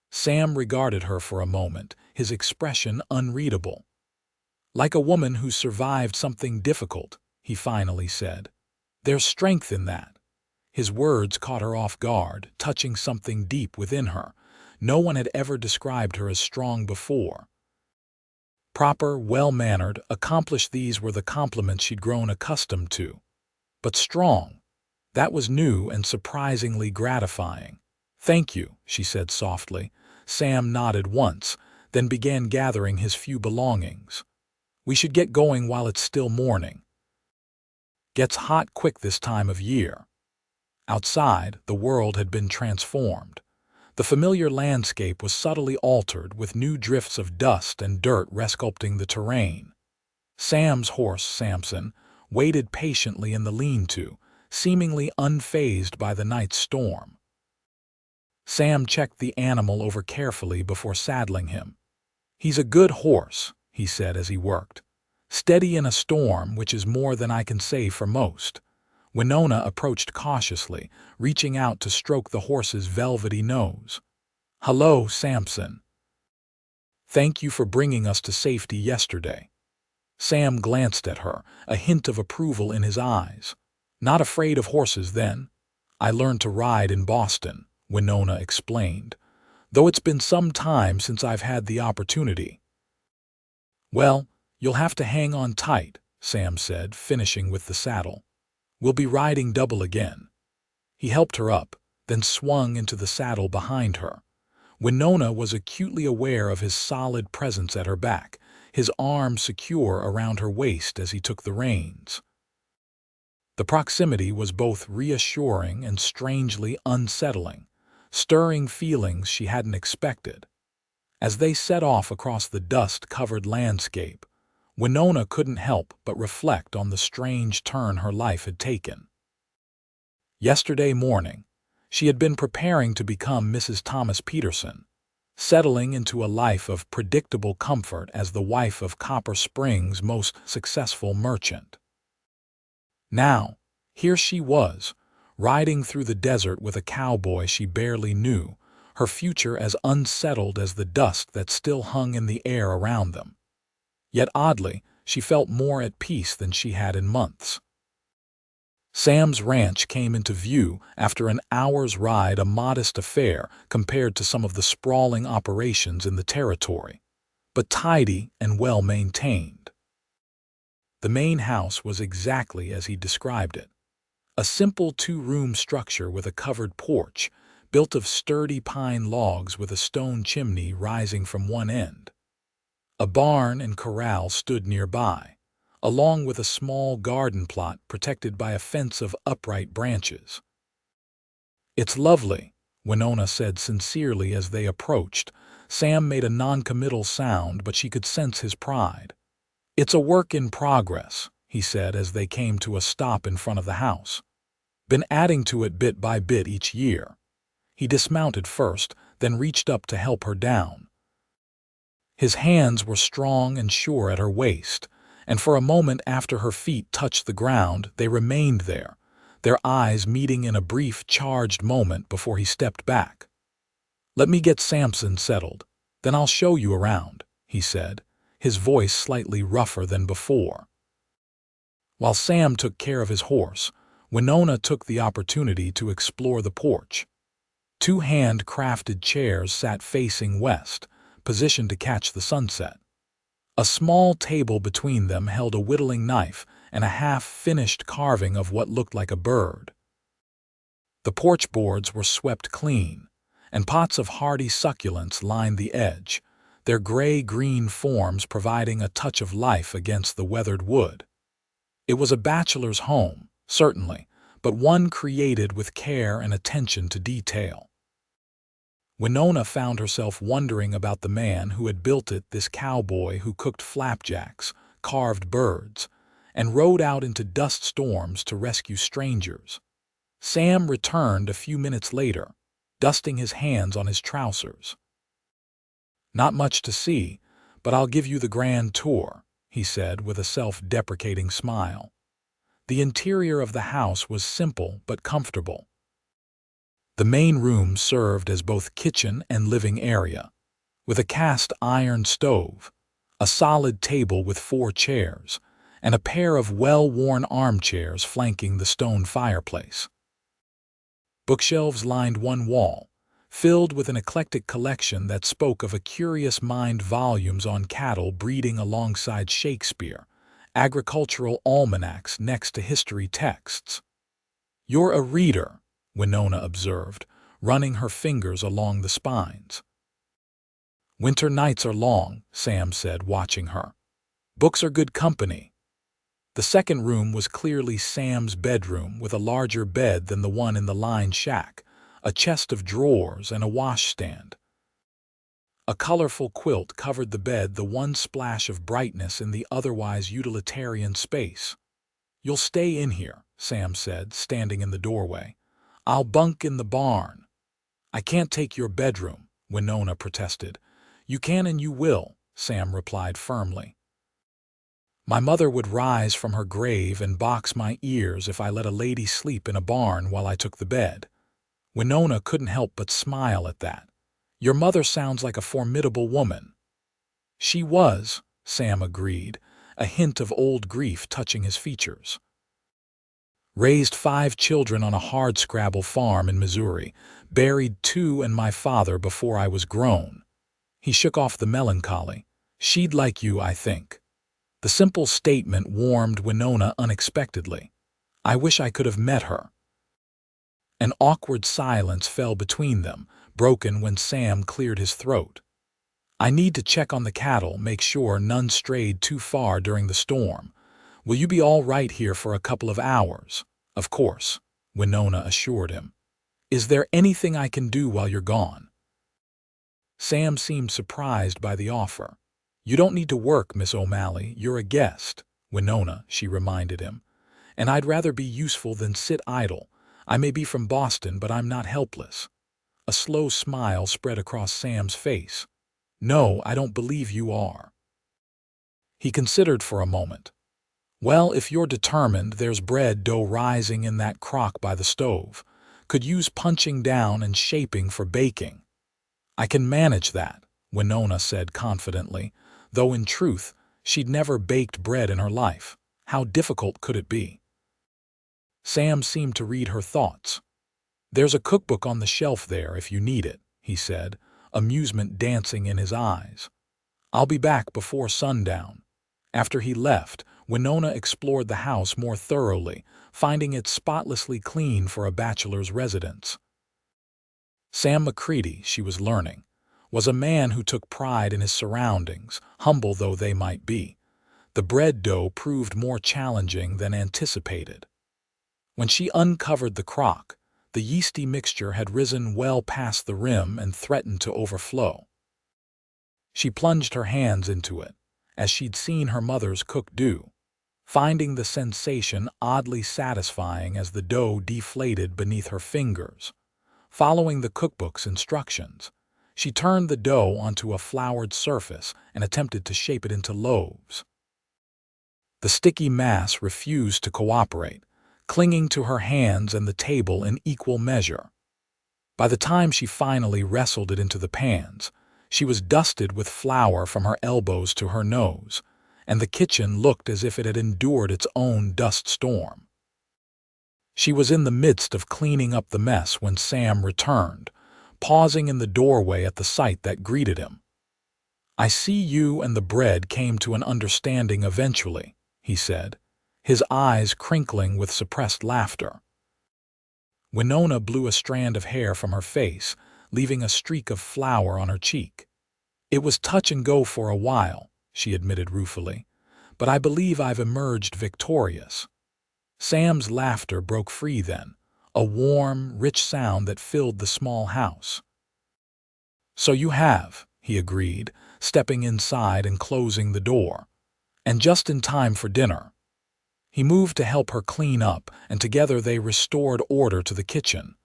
Sam regarded her for a moment, his expression unreadable. "Like a woman who survived something difficult," he finally said. "There's strength in that." His words caught her off guard, touching something deep within her. No one had ever described her as strong before. Proper, well-mannered, accomplished, these were the compliments she'd grown accustomed to. But strong, that was new and surprisingly gratifying. "Thank you," she said softly. Sam nodded once, then began gathering his few belongings. "We should get going while it's still morning. Gets hot quick this time of year." Outside, the world had been transformed. The familiar landscape was subtly altered, with new drifts of dust and dirt resculpting the terrain. Sam's horse, Samson, waited patiently in the lean-to, seemingly unfazed by the night's storm. Sam checked the animal over carefully before saddling him. "He's a good horse," he said as he worked. "Steady in a storm, which is more than I can say for most." Winona approached cautiously, reaching out to stroke the horse's velvety nose. "Hello, Samson. Thank you for bringing us to safety yesterday." Sam glanced at her, a hint of approval in his eyes. "Not afraid of horses, then?" "I learned to ride in Boston," Winona explained, "though it's been some time since I've had the opportunity." "Well, you'll have to hang on tight," Sam said, finishing with the saddle. "We'll be riding double again." He helped her up, then swung into the saddle behind her. Winona was acutely aware of his solid presence at her back, his arm secure around her waist as he took the reins. The proximity was both reassuring and strangely unsettling, stirring feelings she hadn't expected. As they set off across the dust-covered landscape, Winona couldn't help but reflect on the strange turn her life had taken. Yesterday morning, she had been preparing to become Mrs. Thomas Peterson, settling into a life of predictable comfort as the wife of Copper Springs' most successful merchant. Now, here she was, riding through the desert with a cowboy she barely knew, her future as unsettled as the dust that still hung in the air around them. Yet oddly, she felt more at peace than she had in months. Sam's ranch came into view after an hour's ride, a modest affair compared to some of the sprawling operations in the territory, but tidy and well-maintained. The main house was exactly as he described it. A simple two-room structure with a covered porch, built of sturdy pine logs with a stone chimney rising from one end. A barn and corral stood nearby, along with a small garden plot protected by a fence of upright branches. "It's lovely," Winona said sincerely as they approached. Sam made a non-committal sound, but she could sense his pride. "It's a work in progress," he said as they came to a stop in front of the house. "Been adding to it bit by bit each year." He dismounted first, then reached up to help her down. His hands were strong and sure at her waist, and for a moment after her feet touched the ground, they remained there, their eyes meeting in a brief, charged moment before he stepped back. "Let me get Samson settled, then I'll show you around," he said, his voice slightly rougher than before. While Sam took care of his horse, Winona took the opportunity to explore the porch. Two hand-crafted chairs sat facing west, positioned to catch the sunset. A small table between them held a whittling knife and a half-finished carving of what looked like a bird. The porch boards were swept clean, and pots of hardy succulents lined the edge, their gray-green forms providing a touch of life against the weathered wood. It was a bachelor's home, certainly, but one created with care and attention to detail. Winona found herself wondering about the man who had built it, this cowboy who cooked flapjacks, carved birds, and rode out into dust storms to rescue strangers. Sam returned a few minutes later, dusting his hands on his trousers. "Not much to see, but I'll give you the grand tour," he said with a self-deprecating smile. The interior of the house was simple but comfortable. The main room served as both kitchen and living area, with a cast-iron stove, a solid table with 4 chairs, and a pair of well-worn armchairs flanking the stone fireplace. Bookshelves lined one wall, filled with an eclectic collection that spoke of a curious mind, volumes on cattle breeding alongside Shakespeare, agricultural almanacs next to history texts. "You're a reader," Winona observed, running her fingers along the spines. "Winter nights are long," Sam said, watching her. "Books are good company." The second room was clearly Sam's bedroom, with a larger bed than the one in the line shack, a chest of drawers and a washstand. A colorful quilt covered the bed, the one splash of brightness in the otherwise utilitarian space. "You'll stay in here," Sam said, standing in the doorway. "I'll bunk in the barn." "I can't take your bedroom," Winona protested. "You can and you will," Sam replied firmly. "My mother would rise from her grave and box my ears if I let a lady sleep in a barn while I took the bed." Winona couldn't help but smile at that. "Your mother sounds like a formidable woman." "She was," Sam agreed, a hint of old grief touching his features. "Raised 5 children on a hardscrabble farm in Missouri, buried 2 and my father before I was grown." He shook off the melancholy. She'd like you, I think." The simple statement warmed Winona unexpectedly. "I wish I could have met her." An awkward silence fell between them, broken when Sam cleared his throat. "I need to check on the cattle, make sure none strayed too far during the storm. Will you be all right here for a couple of hours?" "Of course," Winona assured him. "Is there anything I can do while you're gone?" Sam seemed surprised by the offer. "You don't need to work, Miss O'Malley. You're a guest." "Winona," she reminded him. "And I'd rather be useful than sit idle. I may be from Boston, but I'm not helpless." A slow smile spread across Sam's face. "No, I don't believe you are." He considered for a moment. "Well, if you're determined, there's bread dough rising in that crock by the stove. Could use punching down and shaping for baking." "I can manage that," Winona said confidently, though in truth, she'd never baked bread in her life. How difficult could it be? Sam seemed to read her thoughts. "There's a cookbook on the shelf there if you need it," he said, amusement dancing in his eyes. "I'll be back before sundown." After he left, Winona explored the house more thoroughly, finding it spotlessly clean for a bachelor's residence. Sam McCreedy, she was learning, was a man who took pride in his surroundings, humble though they might be. The bread dough proved more challenging than anticipated. When she uncovered the crock, the yeasty mixture had risen well past the rim and threatened to overflow. She plunged her hands into it, as she'd seen her mother's cook do, finding the sensation oddly satisfying as the dough deflated beneath her fingers. Following the cookbook's instructions, she turned the dough onto a floured surface and attempted to shape it into loaves. The sticky mass refused to cooperate, clinging to her hands and the table in equal measure. By the time she finally wrestled it into the pans, she was dusted with flour from her elbows to her nose, and the kitchen looked as if it had endured its own dust storm. She was in the midst of cleaning up the mess when Sam returned, pausing in the doorway at the sight that greeted him. "I see you and the bread came to an understanding eventually," he said, his eyes crinkling with suppressed laughter. Winona blew a strand of hair from her face, leaving a streak of flour on her cheek. "It was touch and go for a while," she admitted ruefully, "but I believe I've emerged victorious." Sam's laughter broke free then, a warm, rich sound that filled the small house. "So you have," he agreed, stepping inside and closing the door. "And just in time for dinner." He moved to help her clean up, and together they restored order to the kitchen.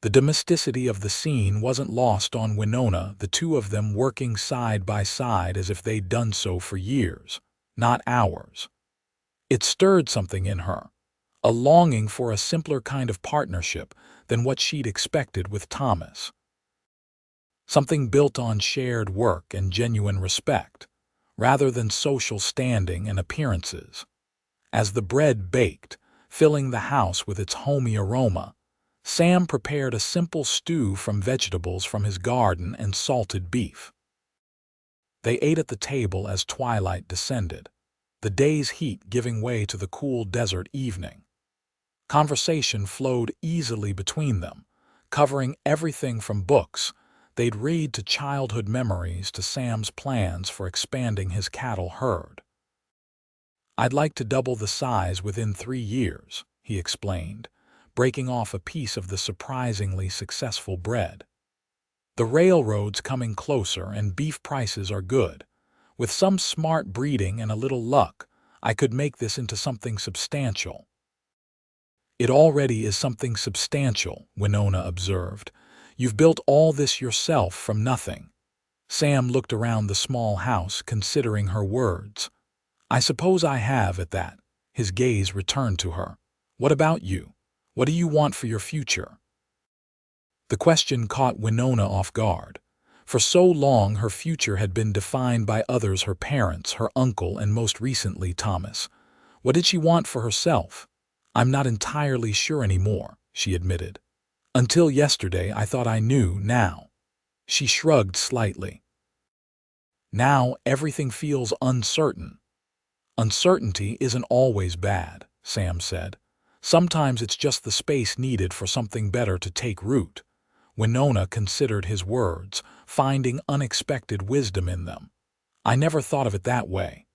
The domesticity of the scene wasn't lost on Winona, the two of them working side by side as if they'd done so for years, not hours. It stirred something in her, a longing for a simpler kind of partnership than what she'd expected with Thomas. Something built on shared work and genuine respect, rather than social standing and appearances. As the bread baked, filling the house with its homey aroma, Sam prepared a simple stew from vegetables from his garden and salted beef. They ate at the table as twilight descended, the day's heat giving way to the cool desert evening. Conversation flowed easily between them, covering everything from books they'd read to childhood memories to Sam's plans for expanding his cattle herd. "I'd like to double the size within 3 years," he explained, breaking off a piece of the surprisingly successful bread. "The railroad's coming closer and beef prices are good. With some smart breeding and a little luck, I could make this into something substantial." "It already is something substantial," Winona observed. "You've built all this yourself from nothing." Sam looked around the small house, considering her words. "I suppose I have at that." His gaze returned to her. "What about you? What do you want for your future?" The question caught Winona off guard. For so long her future had been defined by others, her parents, her uncle, and most recently Thomas. What did she want for herself? "I'm not entirely sure anymore," she admitted. "Until yesterday I thought I knew now." She shrugged slightly. Now everything feels uncertain. Uncertainty isn't always bad, Sam said. Sometimes it's just the space needed for something better to take root. Winona considered his words, finding unexpected wisdom in them. I never thought of it that way.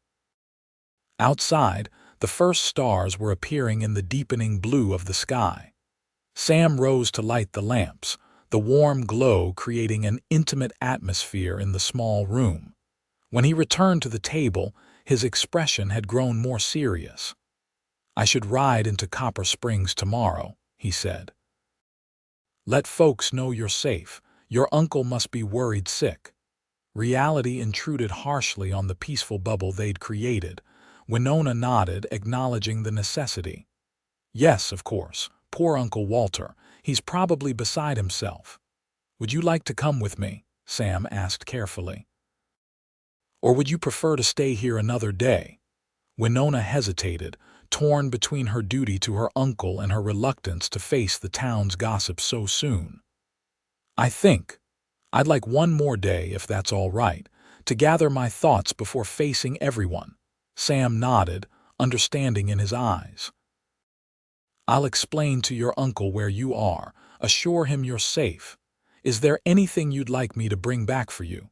Outside, the first stars were appearing in the deepening blue of the sky. Sam rose to light the lamps, the warm glow creating an intimate atmosphere in the small room. When he returned to the table, his expression had grown more serious. I should ride into Copper Springs tomorrow, he said. Let folks know you're safe. Your uncle must be worried sick. Reality intruded harshly on the peaceful bubble they'd created. Winona nodded, acknowledging the necessity. Yes, of course. Poor Uncle Walter. He's probably beside himself. Would you like to come with me? Sam asked carefully. Or would you prefer to stay here another day? Winona hesitated, torn between her duty to her uncle and her reluctance to face the town's gossip so soon. I think I'd like one more day, if that's all right, to gather my thoughts before facing everyone. Sam nodded, understanding in his eyes. I'll explain to your uncle where you are, assure him you're safe. Is there anything you'd like me to bring back for you?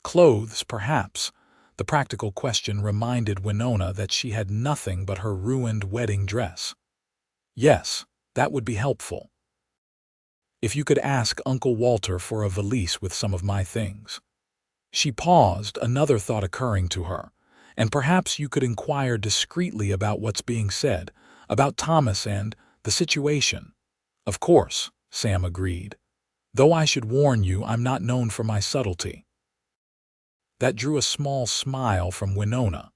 Clothes, perhaps. The practical question reminded Winona that she had nothing but her ruined wedding dress. Yes, that would be helpful. If you could ask Uncle Walter for a valise with some of my things. She paused, another thought occurring to her. And perhaps you could inquire discreetly about what's being said, about Thomas and the situation. Of course, Sam agreed. Though I should warn you, I'm not known for my subtlety. That drew a small smile from Winona.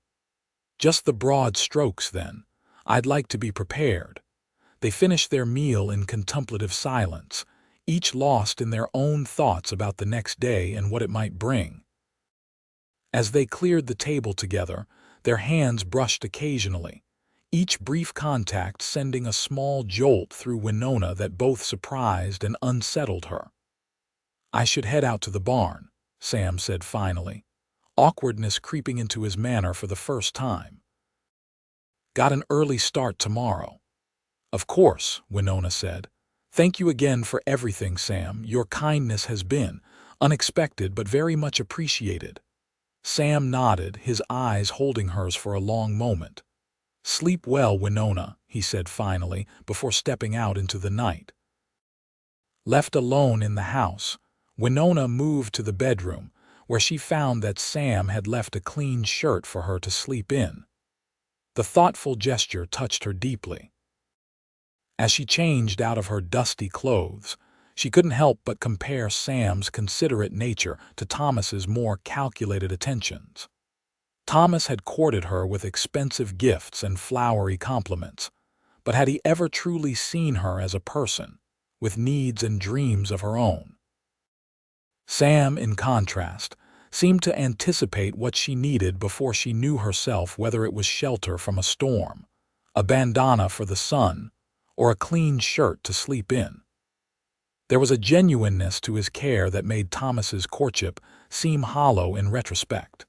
Just the broad strokes, then. I'd like to be prepared. They finished their meal in contemplative silence, each lost in their own thoughts about the next day and what it might bring. As they cleared the table together, their hands brushed occasionally, each brief contact sending a small jolt through Winona that both surprised and unsettled her. I should head out to the barn, Sam said finally, awkwardness creeping into his manner for the first time. Got an early start tomorrow. Of course, Winona said. Thank you again for everything, Sam. Your kindness has been unexpected but very much appreciated. Sam nodded, his eyes holding hers for a long moment. Sleep well, Winona, he said finally, before stepping out into the night. Left alone in the house, Winona moved to the bedroom, where she found that Sam had left a clean shirt for her to sleep in. The thoughtful gesture touched her deeply. As she changed out of her dusty clothes, she couldn't help but compare Sam's considerate nature to Thomas's more calculated attentions. Thomas had courted her with expensive gifts and flowery compliments, but had he ever truly seen her as a person, with needs and dreams of her own? Sam, in contrast, seemed to anticipate what she needed before she knew herself, whether it was shelter from a storm, a bandana for the sun, or a clean shirt to sleep in. There was a genuineness to his care that made Thomas's courtship seem hollow in retrospect.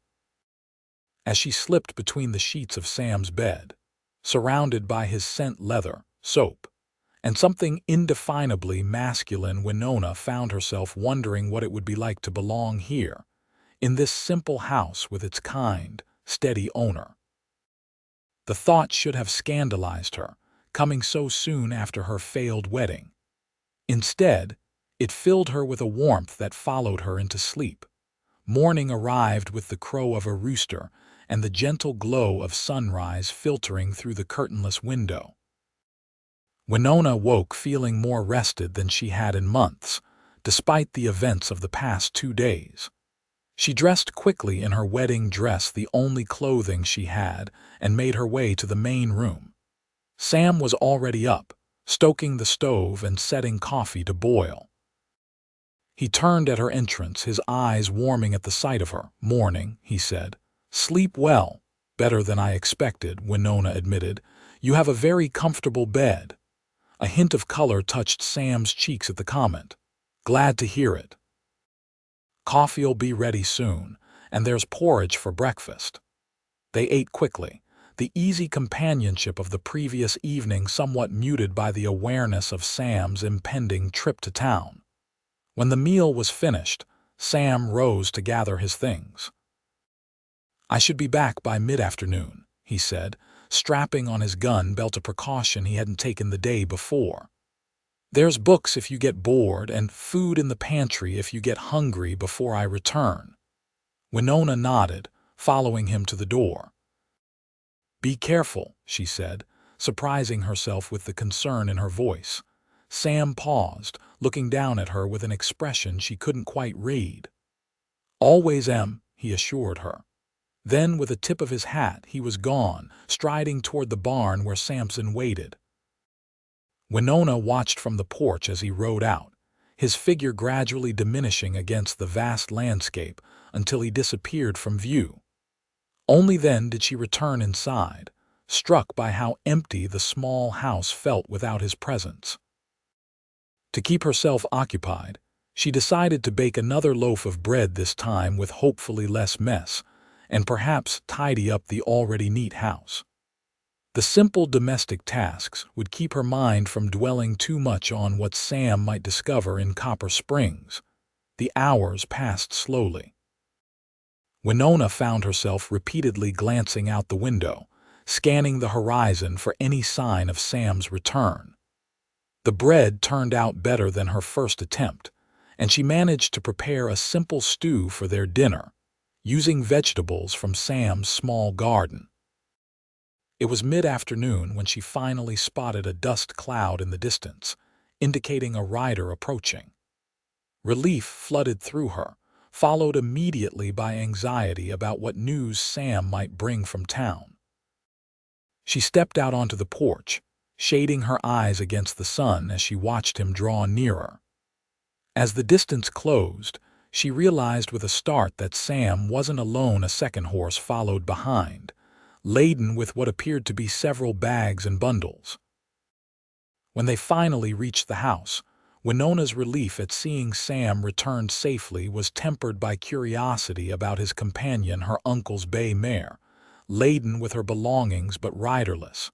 As she slipped between the sheets of Sam's bed, surrounded by his scent leather, soap, and something indefinably masculine, Winona found herself wondering what it would be like to belong here, in this simple house with its kind, steady owner. The thought should have scandalized her, coming so soon after her failed wedding. Instead, it filled her with a warmth that followed her into sleep. Morning arrived with the crow of a rooster and the gentle glow of sunrise filtering through the curtainless window. Winona woke feeling more rested than she had in months, despite the events of the past 2 days. She dressed quickly in her wedding dress, the only clothing she had, and made her way to the main room. Sam was already up, stoking the stove and setting coffee to boil. He turned at her entrance, his eyes warming at the sight of her. Morning, he said. Sleep well. Better than I expected, Winona admitted. You have a very comfortable bed. A hint of color touched Sam's cheeks at the comment. Glad to hear it. Coffee'll be ready soon, and there's porridge for breakfast." They ate quickly, the easy companionship of the previous evening somewhat muted by the awareness of Sam's impending trip to town. When the meal was finished, Sam rose to gather his things. "I should be back by mid-afternoon," he said, strapping on his gun belt, a precaution he hadn't taken the day before. "There's books if you get bored, and food in the pantry if you get hungry before I return." Winona nodded, following him to the door. "Be careful," she said, surprising herself with the concern in her voice. Sam paused, looking down at her with an expression she couldn't quite read. "Always am," he assured her. Then, with a tip of his hat, he was gone, striding toward the barn where Samson waited. Winona watched from the porch as he rode out, his figure gradually diminishing against the vast landscape until he disappeared from view. Only then did she return inside, struck by how empty the small house felt without his presence. To keep herself occupied, she decided to bake another loaf of bread, this time with hopefully less mess, and perhaps tidy up the already neat house. The simple domestic tasks would keep her mind from dwelling too much on what Sam might discover in Copper Springs. The hours passed slowly. Winona found herself repeatedly glancing out the window, scanning the horizon for any sign of Sam's return. The bread turned out better than her first attempt, and she managed to prepare a simple stew for their dinner, using vegetables from Sam's small garden. It was mid-afternoon when she finally spotted a dust cloud in the distance, indicating a rider approaching. Relief flooded through her, followed immediately by anxiety about what news Sam might bring from town. She stepped out onto the porch, shading her eyes against the sun as she watched him draw nearer. As the distance closed, she realized with a start that Sam wasn't alone. A second horse followed behind, laden with what appeared to be several bags and bundles. When they finally reached the house, Winona's relief at seeing Sam return safely was tempered by curiosity about his companion, her uncle's bay mare, laden with her belongings but riderless.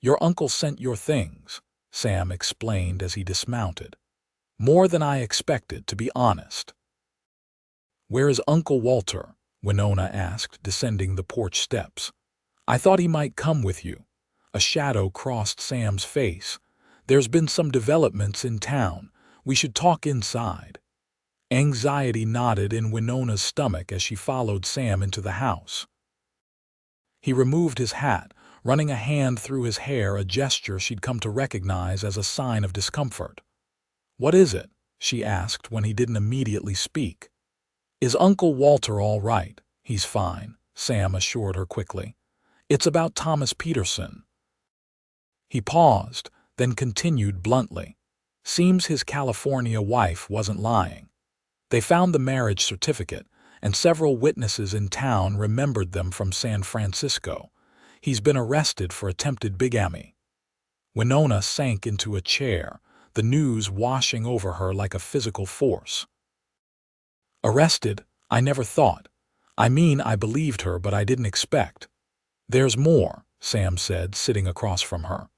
"Your uncle sent your things," Sam explained as he dismounted. "More than I expected, to be honest." "Where is Uncle Walter?" Winona asked, descending the porch steps. "I thought he might come with you." A shadow crossed Sam's face. "There's been some developments in town. We should talk inside." Anxiety knotted in Winona's stomach as she followed Sam into the house. He removed his hat, running a hand through his hair, a gesture she'd come to recognize as a sign of discomfort. "What is it?" she asked when he didn't immediately speak. "Is Uncle Walter all right?" "He's fine," Sam assured her quickly. "It's about Thomas Peterson." He paused, then continued bluntly. "Seems his California wife wasn't lying. They found the marriage certificate, and several witnesses in town remembered them from San Francisco. He's been arrested for attempted bigamy." Winona sank into a chair, the news washing over her like a physical force. "Arrested? I never thought. I mean, I believed her, but I didn't expect." "There's more," Sam said, sitting across from her.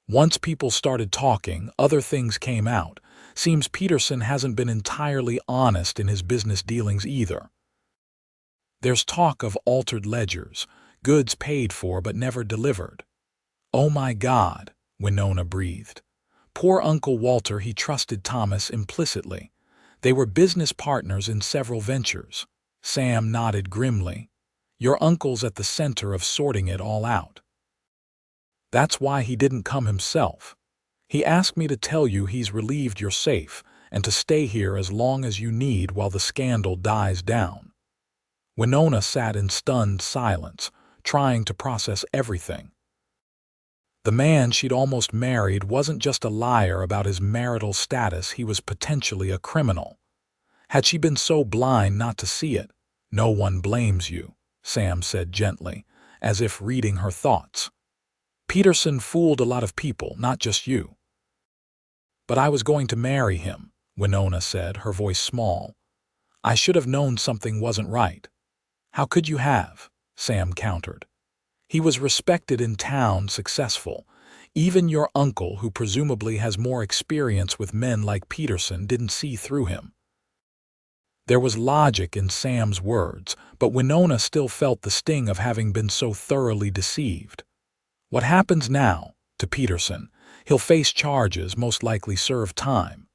"Once people started talking, other things came out. Seems Peterson hasn't been entirely honest in his business dealings either. There's talk of altered ledgers, goods paid for but never delivered." "Oh my God," Winona breathed. "Poor Uncle Walter, he trusted Thomas implicitly. They were business partners in several ventures." Sam nodded grimly. "Your uncle's at the center of sorting it all out. That's why he didn't come himself. He asked me to tell you he's relieved you're safe and to stay here as long as you need while the scandal dies down." Winona sat in stunned silence, trying to process everything. The man she'd almost married wasn't just a liar about his marital status, he was potentially a criminal. Had she been so blind not to see it? "No one blames you," Sam said gently, as if reading her thoughts. "Peterson fooled a lot of people, not just you." "But I was going to marry him," Winona said, her voice small. "I should have known something wasn't right." How could you have? Sam countered. He was respected in town, successful. Even your uncle, who presumably has more experience with men like Peterson, didn't see through him. There was logic in Sam's words, but Winona still felt the sting of having been so thoroughly deceived. What happens now to Peterson? He'll face charges, most likely serve time.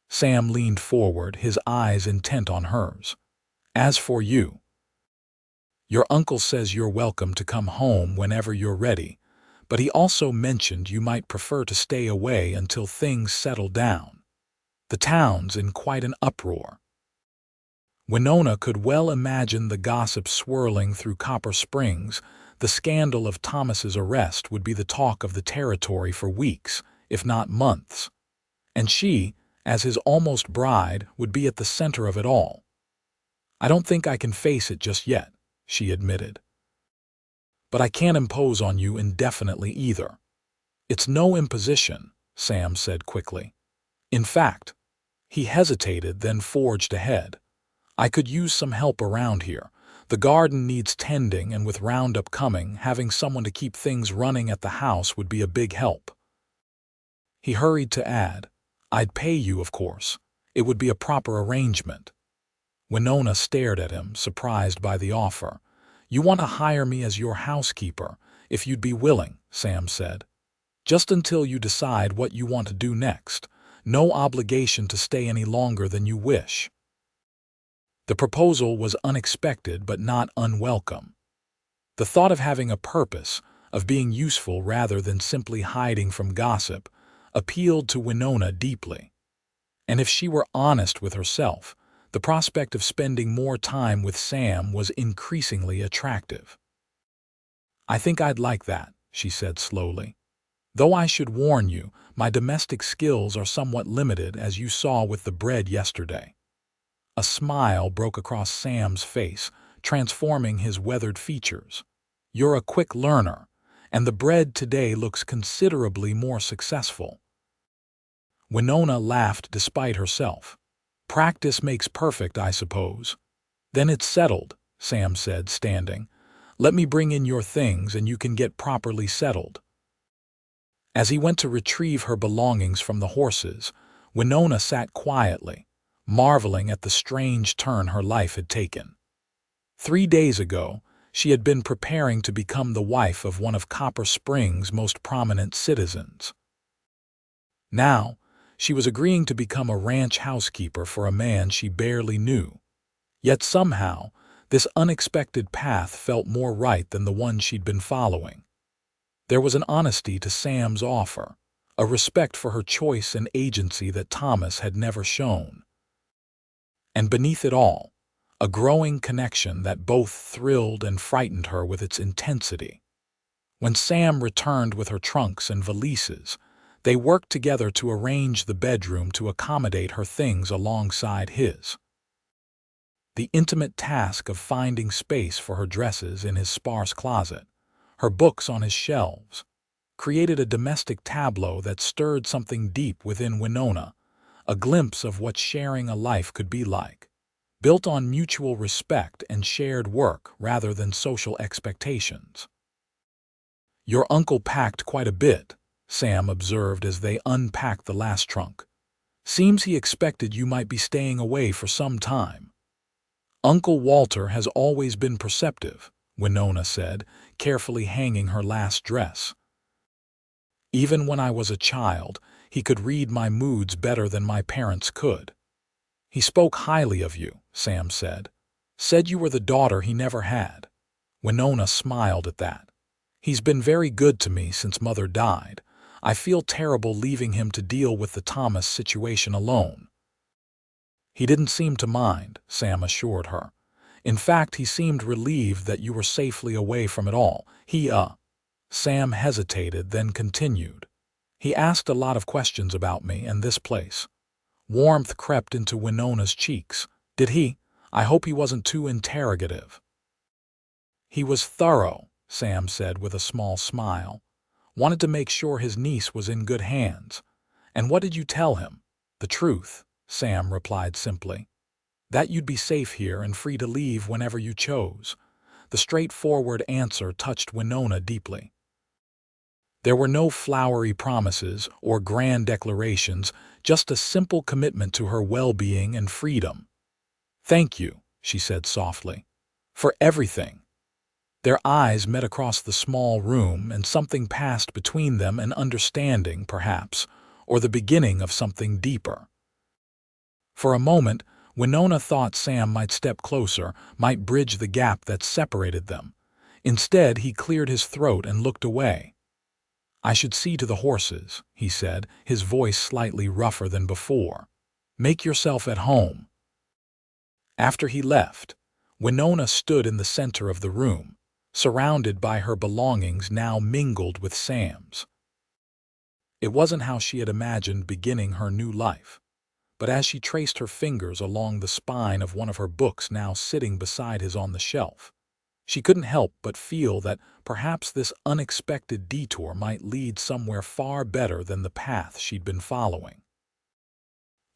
Sam leaned forward, his eyes intent on hers. As for you, your uncle says you're welcome to come home whenever you're ready, but he also mentioned you might prefer to stay away until things settle down. The town's in quite an uproar. Winona could well imagine the gossip swirling through Copper Springs. The scandal of Thomas's arrest would be the talk of the territory for weeks, if not months. And she, as his almost bride, would be at the center of it all. I don't think I can face it just yet, she admitted. But I can't impose on you indefinitely either. It's no imposition, Sam said quickly. In fact, he hesitated, then forged ahead. I could use some help around here. The garden needs tending, and with Roundup coming, having someone to keep things running at the house would be a big help. He hurried to add, I'd pay you, of course. It would be a proper arrangement. Winona stared at him, surprised by the offer. You want to hire me as your housekeeper, if you'd be willing, Sam said. Just until you decide what you want to do next. No obligation to stay any longer than you wish. The proposal was unexpected but not unwelcome. The thought of having a purpose, of being useful rather than simply hiding from gossip, appealed to Winona deeply. And if she were honest with herself, the prospect of spending more time with Sam was increasingly attractive. I think I'd like that, she said slowly. Though I should warn you, my domestic skills are somewhat limited, as you saw with the bread yesterday. A smile broke across Sam's face, transforming his weathered features. You're a quick learner, and the bread today looks considerably more successful. Winona laughed despite herself. Practice makes perfect, I suppose. Then it's settled, Sam said, standing. Let me bring in your things and you can get properly settled. As he went to retrieve her belongings from the horses, Winona sat quietly, marveling at the strange turn her life had taken. 3 days ago, she had been preparing to become the wife of one of Copper Springs' most prominent citizens. Now, she was agreeing to become a ranch housekeeper for a man she barely knew. Yet somehow, this unexpected path felt more right than the one she'd been following. There was an honesty to Sam's offer, a respect for her choice and agency that Thomas had never shown. And beneath it all, a growing connection that both thrilled and frightened her with its intensity. When Sam returned with her trunks and valises, they worked together to arrange the bedroom to accommodate her things alongside his. The intimate task of finding space for her dresses in his sparse closet, her books on his shelves, created a domestic tableau that stirred something deep within Winona, a glimpse of what sharing a life could be like, built on mutual respect and shared work rather than social expectations. Your uncle packed quite a bit, Sam observed as they unpacked the last trunk. Seems he expected you might be staying away for some time. Uncle Walter has always been perceptive, Winona said, carefully hanging her last dress. Even when I was a child, he could read my moods better than my parents could. He spoke highly of you, Sam said. Said you were the daughter he never had. Winona smiled at that. He's been very good to me since Mother died. I feel terrible leaving him to deal with the Thomas situation alone. He didn't seem to mind, Sam assured her. In fact, he seemed relieved that you were safely away from it all. Sam hesitated, then continued. He asked a lot of questions about me and this place. Warmth crept into Winona's cheeks. Did he? I hope he wasn't too interrogative. He was thorough, Sam said with a small smile. Wanted to make sure his niece was in good hands. And what did you tell him? The truth, Sam replied simply. That you'd be safe here and free to leave whenever you chose. The straightforward answer touched Winona deeply. There were no flowery promises or grand declarations, just a simple commitment to her well-being and freedom. "Thank you," she said softly, "for everything." Their eyes met across the small room, and something passed between them, an understanding, perhaps, or the beginning of something deeper. For a moment, Winona thought Sam might step closer, might bridge the gap that separated them. Instead, he cleared his throat and looked away. "I should see to the horses," he said, his voice slightly rougher than before. "Make yourself at home." After he left, Winona stood in the center of the room, surrounded by her belongings now mingled with Sam's. It wasn't how she had imagined beginning her new life, but as she traced her fingers along the spine of one of her books now sitting beside his on the shelf, she couldn't help but feel that perhaps this unexpected detour might lead somewhere far better than the path she'd been following.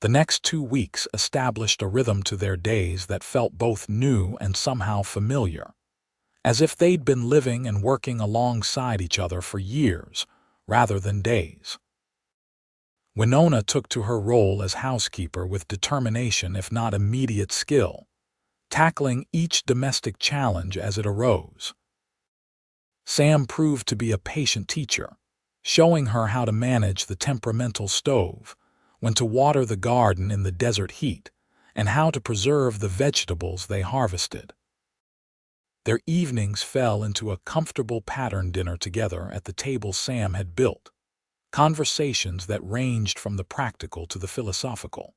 The next 2 weeks established a rhythm to their days that felt both new and somehow familiar, as if they'd been living and working alongside each other for years, rather than days. Winona took to her role as housekeeper with determination if not immediate skill, tackling each domestic challenge as it arose. Sam proved to be a patient teacher, showing her how to manage the temperamental stove, when to water the garden in the desert heat, and how to preserve the vegetables they harvested. Their evenings fell into a comfortable pattern dinner together at the table Sam had built, conversations that ranged from the practical to the philosophical,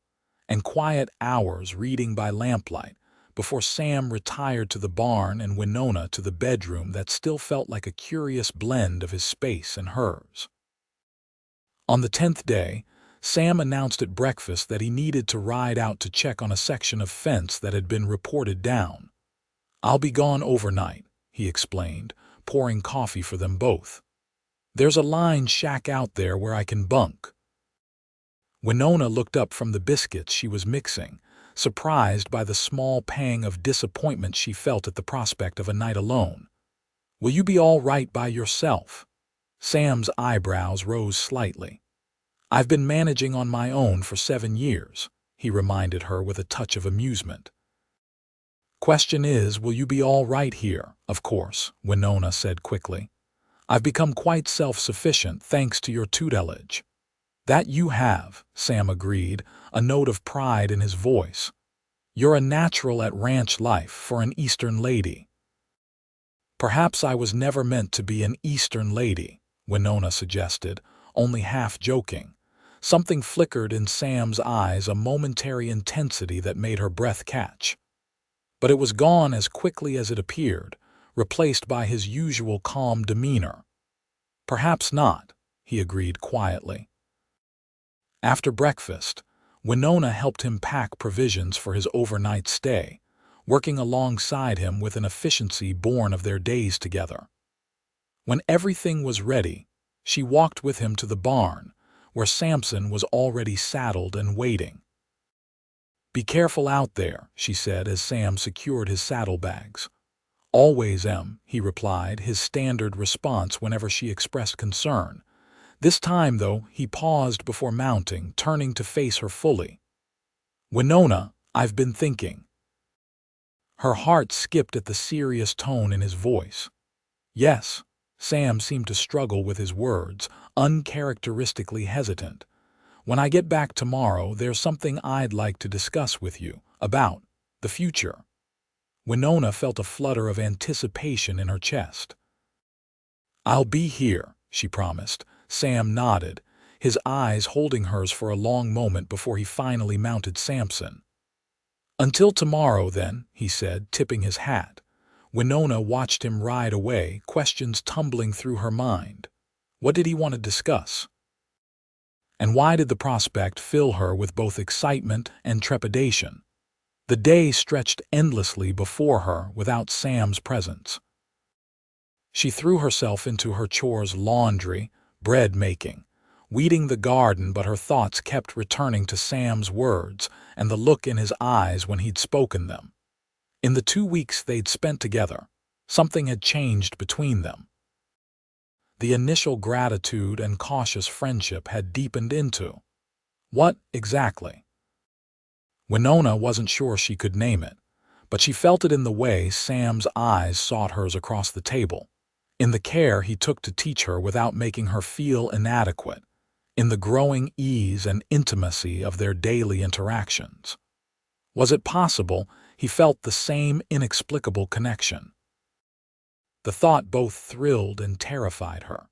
and quiet hours reading by lamplight before Sam retired to the barn and Winona to the bedroom that still felt like a curious blend of his space and hers. On the 10th day, Sam announced at breakfast that he needed to ride out to check on a section of fence that had been reported down. "I'll be gone overnight," he explained, pouring coffee for them both. "There's a line shack out there where I can bunk." Winona looked up from the biscuits she was mixing, surprised by the small pang of disappointment she felt at the prospect of a night alone. "Will you be all right by yourself?" Sam's eyebrows rose slightly. "I've been managing on my own for 7 years, he reminded her with a touch of amusement. "Question is, will you be all right here?" "Of course," Winona said quickly. "I've become quite self-sufficient thanks to your tutelage." "That you have," Sam agreed, a note of pride in his voice. "You're a natural at ranch life for an Eastern lady." "Perhaps I was never meant to be an Eastern lady," Winona suggested, only half joking. Something flickered in Sam's eyes, a momentary intensity that made her breath catch. But it was gone as quickly as it appeared, replaced by his usual calm demeanor. "Perhaps not," he agreed quietly. After breakfast, Winona helped him pack provisions for his overnight stay, working alongside him with an efficiency born of their days together. When everything was ready, she walked with him to the barn, where Samson was already saddled and waiting. "Be careful out there," she said as Sam secured his saddlebags. "Always am," he replied, his standard response whenever she expressed concern. This time, though, he paused before mounting, turning to face her fully. "Winona, I've been thinking." Her heart skipped at the serious tone in his voice. "Yes." Sam seemed to struggle with his words, uncharacteristically hesitant. "When I get back tomorrow, there's something I'd like to discuss with you, about the future." Winona felt a flutter of anticipation in her chest. "I'll be here," she promised. Sam nodded, his eyes holding hers for a long moment before he finally mounted Samson. "Until tomorrow, then," he said, tipping his hat. Winona watched him ride away, questions tumbling through her mind. What did he want to discuss? And why did the prospect fill her with both excitement and trepidation? The day stretched endlessly before her without Sam's presence. She threw herself into her chores: laundry, bread making, weeding the garden, but her thoughts kept returning to Sam's words and the look in his eyes when he'd spoken them. In the 2 weeks they'd spent together, Something had changed between them. The initial gratitude and cautious friendship had deepened into what exactly? Winona wasn't sure she could name it, but she felt it in the way Sam's eyes sought hers across the table, in the care he took to teach her without making her feel inadequate, in the growing ease and intimacy of their daily interactions. Was it possible he felt the same inexplicable connection? The thought both thrilled and terrified her.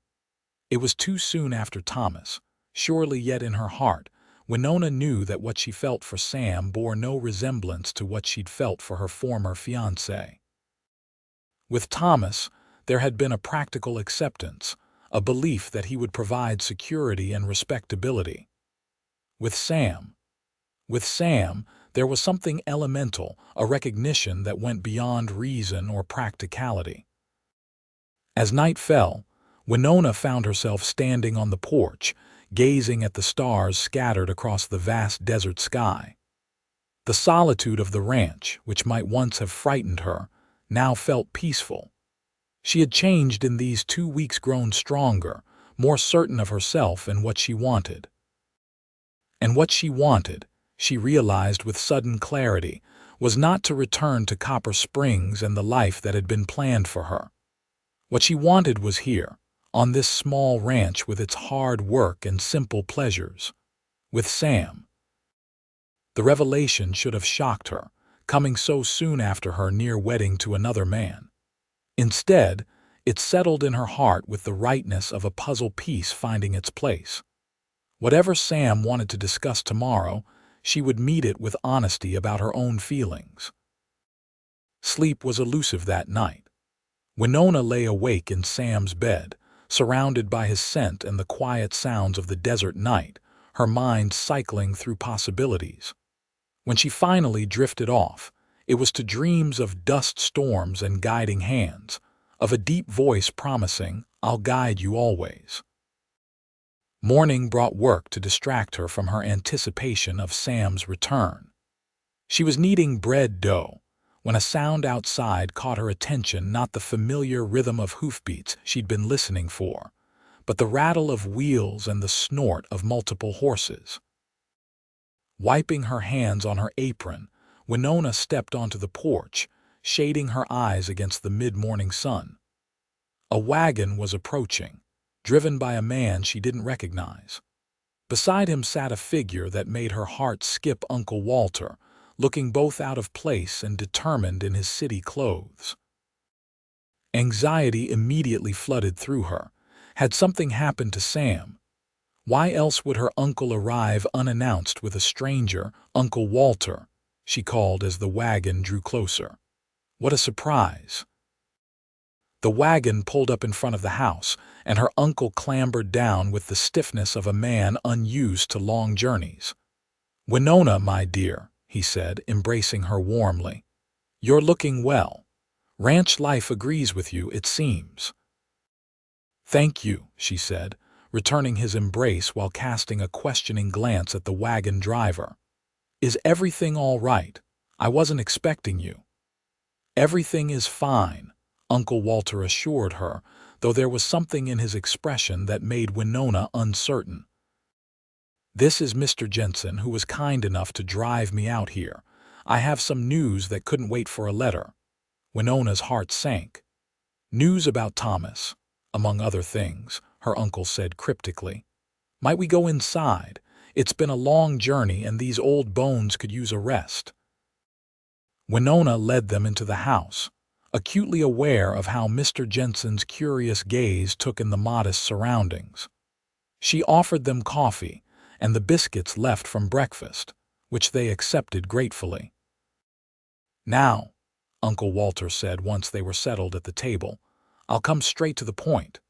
It was too soon after Thomas, surely yet in her heart, Winona knew that what she felt for Sam bore no resemblance to what she'd felt for her former fiancé. With Thomas, there had been a practical acceptance, a belief that he would provide security and respectability. With Sam, there was something elemental, a recognition that went beyond reason or practicality. As night fell, Winona found herself standing on the porch, gazing at the stars scattered across the vast desert sky. The solitude of the ranch, which might once have frightened her, now felt peaceful. She had changed in these 2 weeks, grown stronger, more certain of herself and what she wanted. And what she wanted, she realized with sudden clarity, was not to return to Copper Springs and the life that had been planned for her. What she wanted was here, on this small ranch with its hard work and simple pleasures, with Sam. The revelation should have shocked her, coming so soon after her near wedding to another man. Instead, it settled in her heart with the rightness of a puzzle piece finding its place. Whatever Sam wanted to discuss tomorrow, she would meet it with honesty about her own feelings. Sleep was elusive that night. Winona lay awake in Sam's bed, surrounded by his scent and the quiet sounds of the desert night, her mind cycling through possibilities. When she finally drifted off, it was to dreams of dust storms and guiding hands, of a deep voice promising, "I'll guide you always." Morning brought work to distract her from her anticipation of Sam's return. She was kneading bread dough when a sound outside caught her attention, not the familiar rhythm of hoofbeats she'd been listening for, but the rattle of wheels and the snort of multiple horses. Wiping her hands on her apron, Winona stepped onto the porch, shading her eyes against the mid-morning sun. A wagon was approaching, driven by a man she didn't recognize. Beside him sat a figure that made her heart skip, Uncle Walter, looking both out of place and determined in his city clothes. Anxiety immediately flooded through her. Had something happened to Sam? Why else would her uncle arrive unannounced with a stranger? "Uncle Walter," she called as the wagon drew closer. What a surprise! The wagon pulled up in front of the house, and her uncle clambered down with the stiffness of a man unused to long journeys. "Winona, my dear," he said, embracing her warmly. "You're looking well. Ranch life agrees with you, it seems." "Thank you," she said, returning his embrace while casting a questioning glance at the wagon driver. "Is everything all right? I wasn't expecting you." "Everything is fine," Uncle Walter assured her, though there was something in his expression that made Winona uncertain. "This is Mr. Jensen, who was kind enough to drive me out here. I have some news that couldn't wait for a letter." Winona's heart sank. "News about Thomas, among other things," her uncle said cryptically. "Might we go inside? It's been a long journey and these old bones could use a rest." Winona led them into the house, acutely aware of how Mr. Jensen's curious gaze took in the modest surroundings. She offered them coffee and the biscuits left from breakfast, which they accepted gratefully. "Now," Uncle Walter said once they were settled at the table, "I'll come straight to the point.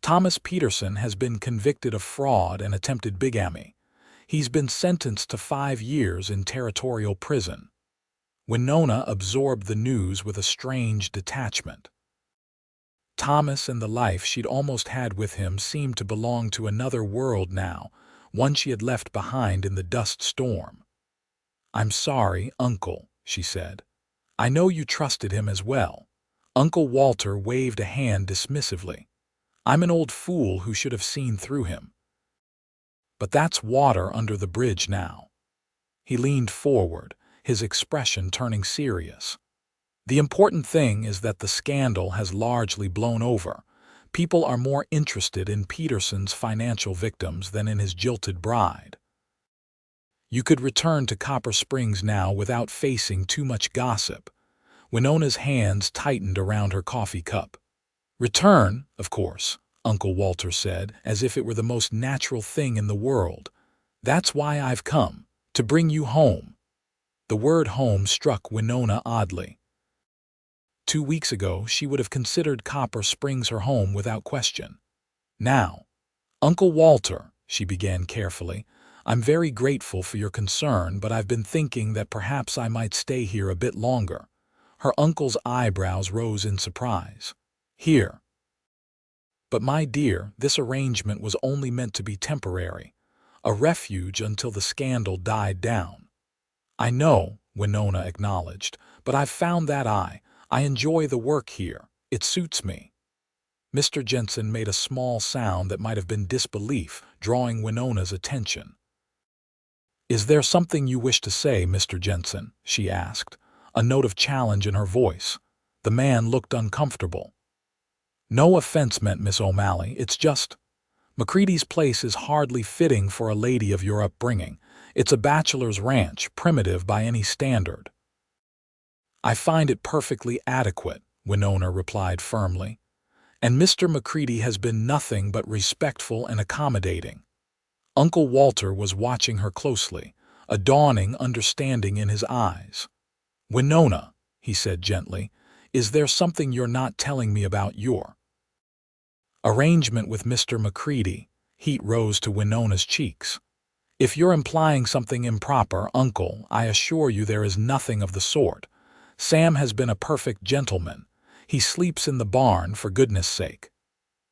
Thomas Peterson has been convicted of fraud and attempted bigamy. He's been sentenced to 5 years in territorial prison." Winona absorbed the news with a strange detachment. Thomas and the life she'd almost had with him seemed to belong to another world now, one she had left behind in the dust storm. "I'm sorry, Uncle," she said. "I know you trusted him as well." Uncle Walter waved a hand dismissively. I'm an old fool who should have seen through him. But that's water under the bridge now. He leaned forward, his expression turning serious. The important thing is that the scandal has largely blown over. People are more interested in Peterson's financial victims than in his jilted bride. You could return to Copper Springs now without facing too much gossip. Winona's hands tightened around her coffee cup. Return, of course, Uncle Walter said, as if it were the most natural thing in the world. That's why I've come, to bring you home. The word home struck Winona oddly. 2 weeks ago, she would have considered Copper Springs her home without question. Now, Uncle Walter, she began carefully, I'm very grateful for your concern, but I've been thinking that perhaps I might stay here a bit longer. Her uncle's eyebrows rose in surprise. Here. But my dear, this arrangement was only meant to be temporary, a refuge until the scandal died down. I know, Winona acknowledged, but I've found that I enjoy the work here. It suits me. Mr. Jensen made a small sound that might have been disbelief, drawing Winona's attention. Is there something you wish to say, Mr. Jensen? She asked, a note of challenge in her voice. The man looked uncomfortable. No offense meant, Miss O'Malley, it's just, McCreedy's place is hardly fitting for a lady of your upbringing. It's a bachelor's ranch, primitive by any standard. I find it perfectly adequate, Winona replied firmly. And Mr. McCreedy has been nothing but respectful and accommodating. Uncle Walter was watching her closely, a dawning understanding in his eyes. Winona, he said gently, is there something you're not telling me about your arrangement with Mr. McCreedy? Heat rose to Winona's cheeks. If you're implying something improper, Uncle, I assure you there is nothing of the sort. Sam has been a perfect gentleman. He sleeps in the barn, for goodness sake.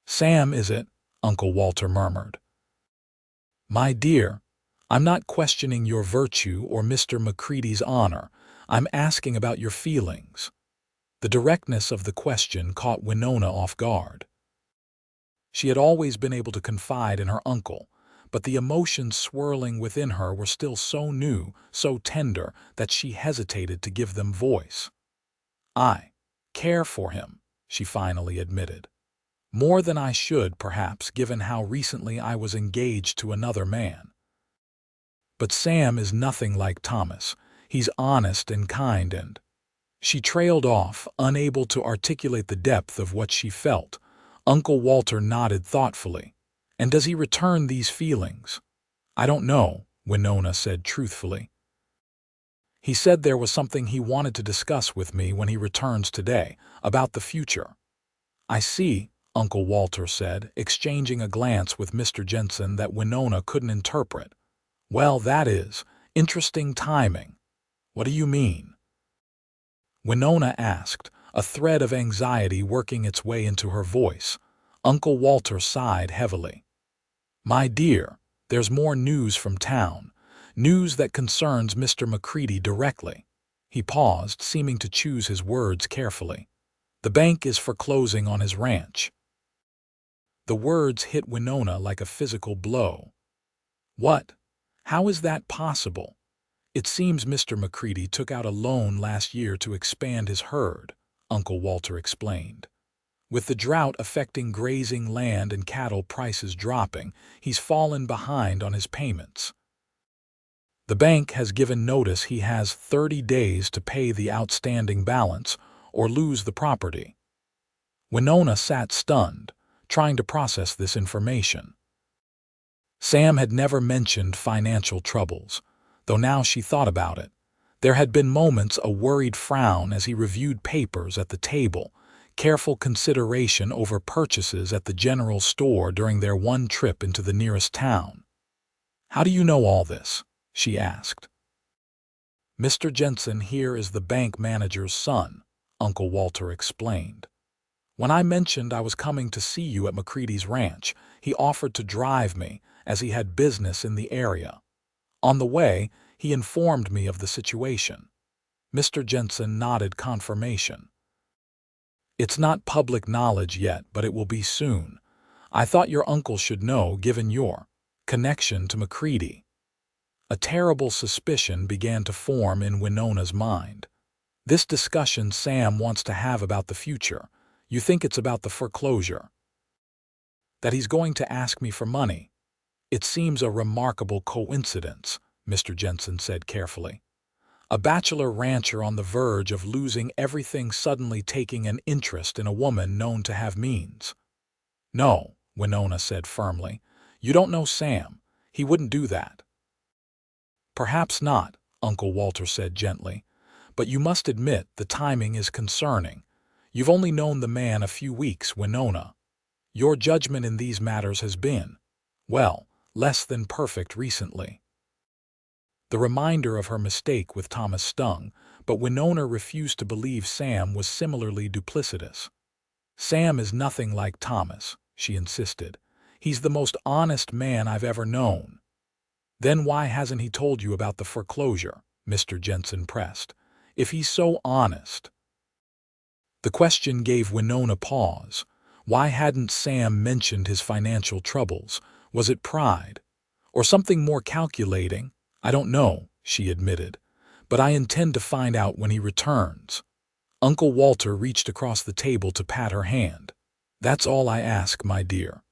Sam, is it? Uncle Walter murmured. My dear, I'm not questioning your virtue or Mr. McCreedy's honor. I'm asking about your feelings. The directness of the question caught Winona off guard. She had always been able to confide in her uncle, but the emotions swirling within her were still so new, so tender, that she hesitated to give them voice. I care for him, she finally admitted. More than I should, perhaps, given how recently I was engaged to another man. But Sam is nothing like Thomas. He's honest and kind and... She trailed off, unable to articulate the depth of what she felt. Uncle Walter nodded thoughtfully. And does he return these feelings? I don't know, Winona said truthfully. He said there was something he wanted to discuss with me when he returns today, about the future. I see, Uncle Walter said, exchanging a glance with Mr. Jensen that Winona couldn't interpret. Well, that is interesting timing. What do you mean? Winona asked, a thread of anxiety working its way into her voice. Uncle Walter sighed heavily. My dear, there's more news from town, news that concerns Mr. McCreedy directly. He paused, seeming to choose his words carefully. The bank is foreclosing on his ranch. The words hit Winona like a physical blow. What? How is that possible? It seems Mr. McCreedy took out a loan last year to expand his herd, Uncle Walter explained. With the drought affecting grazing land and cattle prices dropping, he's fallen behind on his payments. The bank has given notice he has 30 days to pay the outstanding balance or lose the property. Winona sat stunned, trying to process this information. Sam had never mentioned financial troubles, though now she thought about it. There had been moments a worried frown as he reviewed papers at the table, careful consideration over purchases at the general store during their one trip into the nearest town. How do you know all this? She asked. Mr. Jensen here is the bank manager's son, Uncle Walter explained. When I mentioned I was coming to see you at McCreedy's ranch, he offered to drive me, as he had business in the area. On the way, he informed me of the situation. Mr. Jensen nodded confirmation. It's not public knowledge yet, but it will be soon. I thought your uncle should know, given your connection to McCreedy. A terrible suspicion began to form in Winona's mind. This discussion Sam wants to have about the future. You think it's about the foreclosure? That he's going to ask me for money? It seems a remarkable coincidence, Mr. Jensen said carefully. A bachelor rancher on the verge of losing everything suddenly taking an interest in a woman known to have means. No, Winona said firmly. You don't know Sam. He wouldn't do that. Perhaps not, Uncle Walter said gently. But you must admit the timing is concerning. You've only known the man a few weeks, Winona. Your judgment in these matters has been, well, less than perfect recently. The reminder of her mistake with Thomas stung, but Winona refused to believe Sam was similarly duplicitous. Sam is nothing like Thomas, she insisted. He's the most honest man I've ever known. Then why hasn't he told you about the foreclosure? Mr. Jensen pressed. If he's so honest. The question gave Winona pause. Why hadn't Sam mentioned his financial troubles? Was it pride? Or something more calculating? I don't know, she admitted, but I intend to find out when he returns. Uncle Walter reached across the table to pat her hand. That's all I ask, my dear.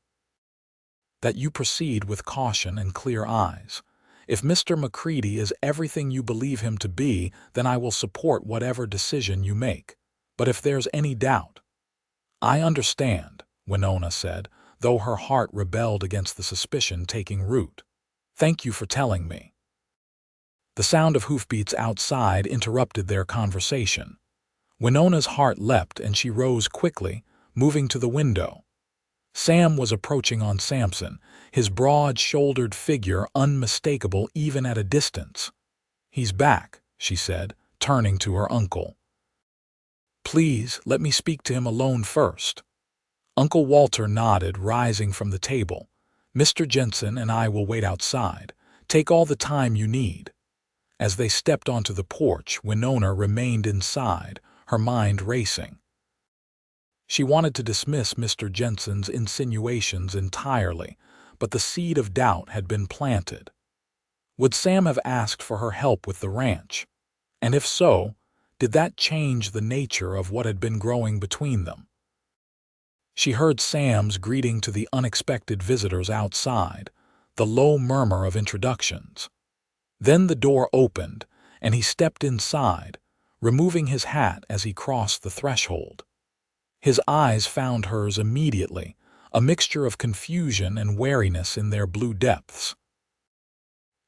That you proceed with caution and clear eyes. If Mr. McCreedy is everything you believe him to be, then I will support whatever decision you make. But if there's any doubt— I understand, Winona said, though her heart rebelled against the suspicion taking root. Thank you for telling me. The sound of hoofbeats outside interrupted their conversation. Winona's heart leapt and she rose quickly, moving to the window. Sam was approaching on Samson, his broad-shouldered figure unmistakable even at a distance. He's back, she said, turning to her uncle. Please, let me speak to him alone first. Uncle Walter nodded, rising from the table. Mr. Jensen and I will wait outside. Take all the time you need. As they stepped onto the porch, Winona remained inside, her mind racing. She wanted to dismiss Mr. Jensen's insinuations entirely, but the seed of doubt had been planted. Would Sam have asked for her help with the ranch? And if so, did that change the nature of what had been growing between them? She heard Sam's greeting to the unexpected visitors outside, the low murmur of introductions. Then the door opened, and he stepped inside, removing his hat as he crossed the threshold. His eyes found hers immediately, a mixture of confusion and wariness in their blue depths.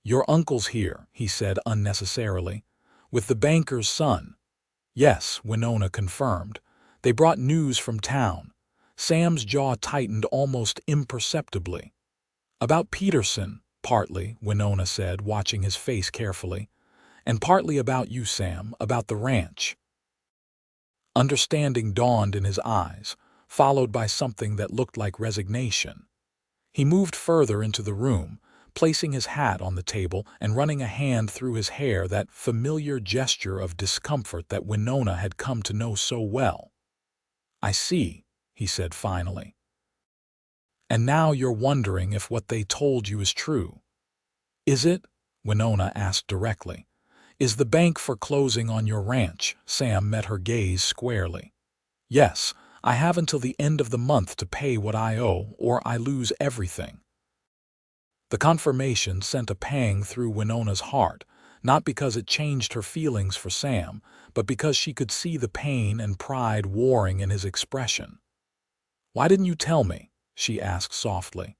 Your uncle's here, he said unnecessarily, with the banker's son. Yes, Winona confirmed. They brought news from town. Sam's jaw tightened almost imperceptibly. About Peterson, partly, Winona said, watching his face carefully, and partly about you, Sam, about the ranch. Understanding dawned in his eyes, followed by something that looked like resignation. He moved further into the room, placing his hat on the table and running a hand through his hair, that familiar gesture of discomfort that Winona had come to know so well. I see, he said finally. And now you're wondering if what they told you is true. Is it? Winona asked directly. Is the bank foreclosing on your ranch? Sam met her gaze squarely. Yes, I have until the end of the month to pay what I owe, or I lose everything. The confirmation sent a pang through Winona's heart, not because it changed her feelings for Sam, but because she could see the pain and pride warring in his expression. Why didn't you tell me? She asked softly.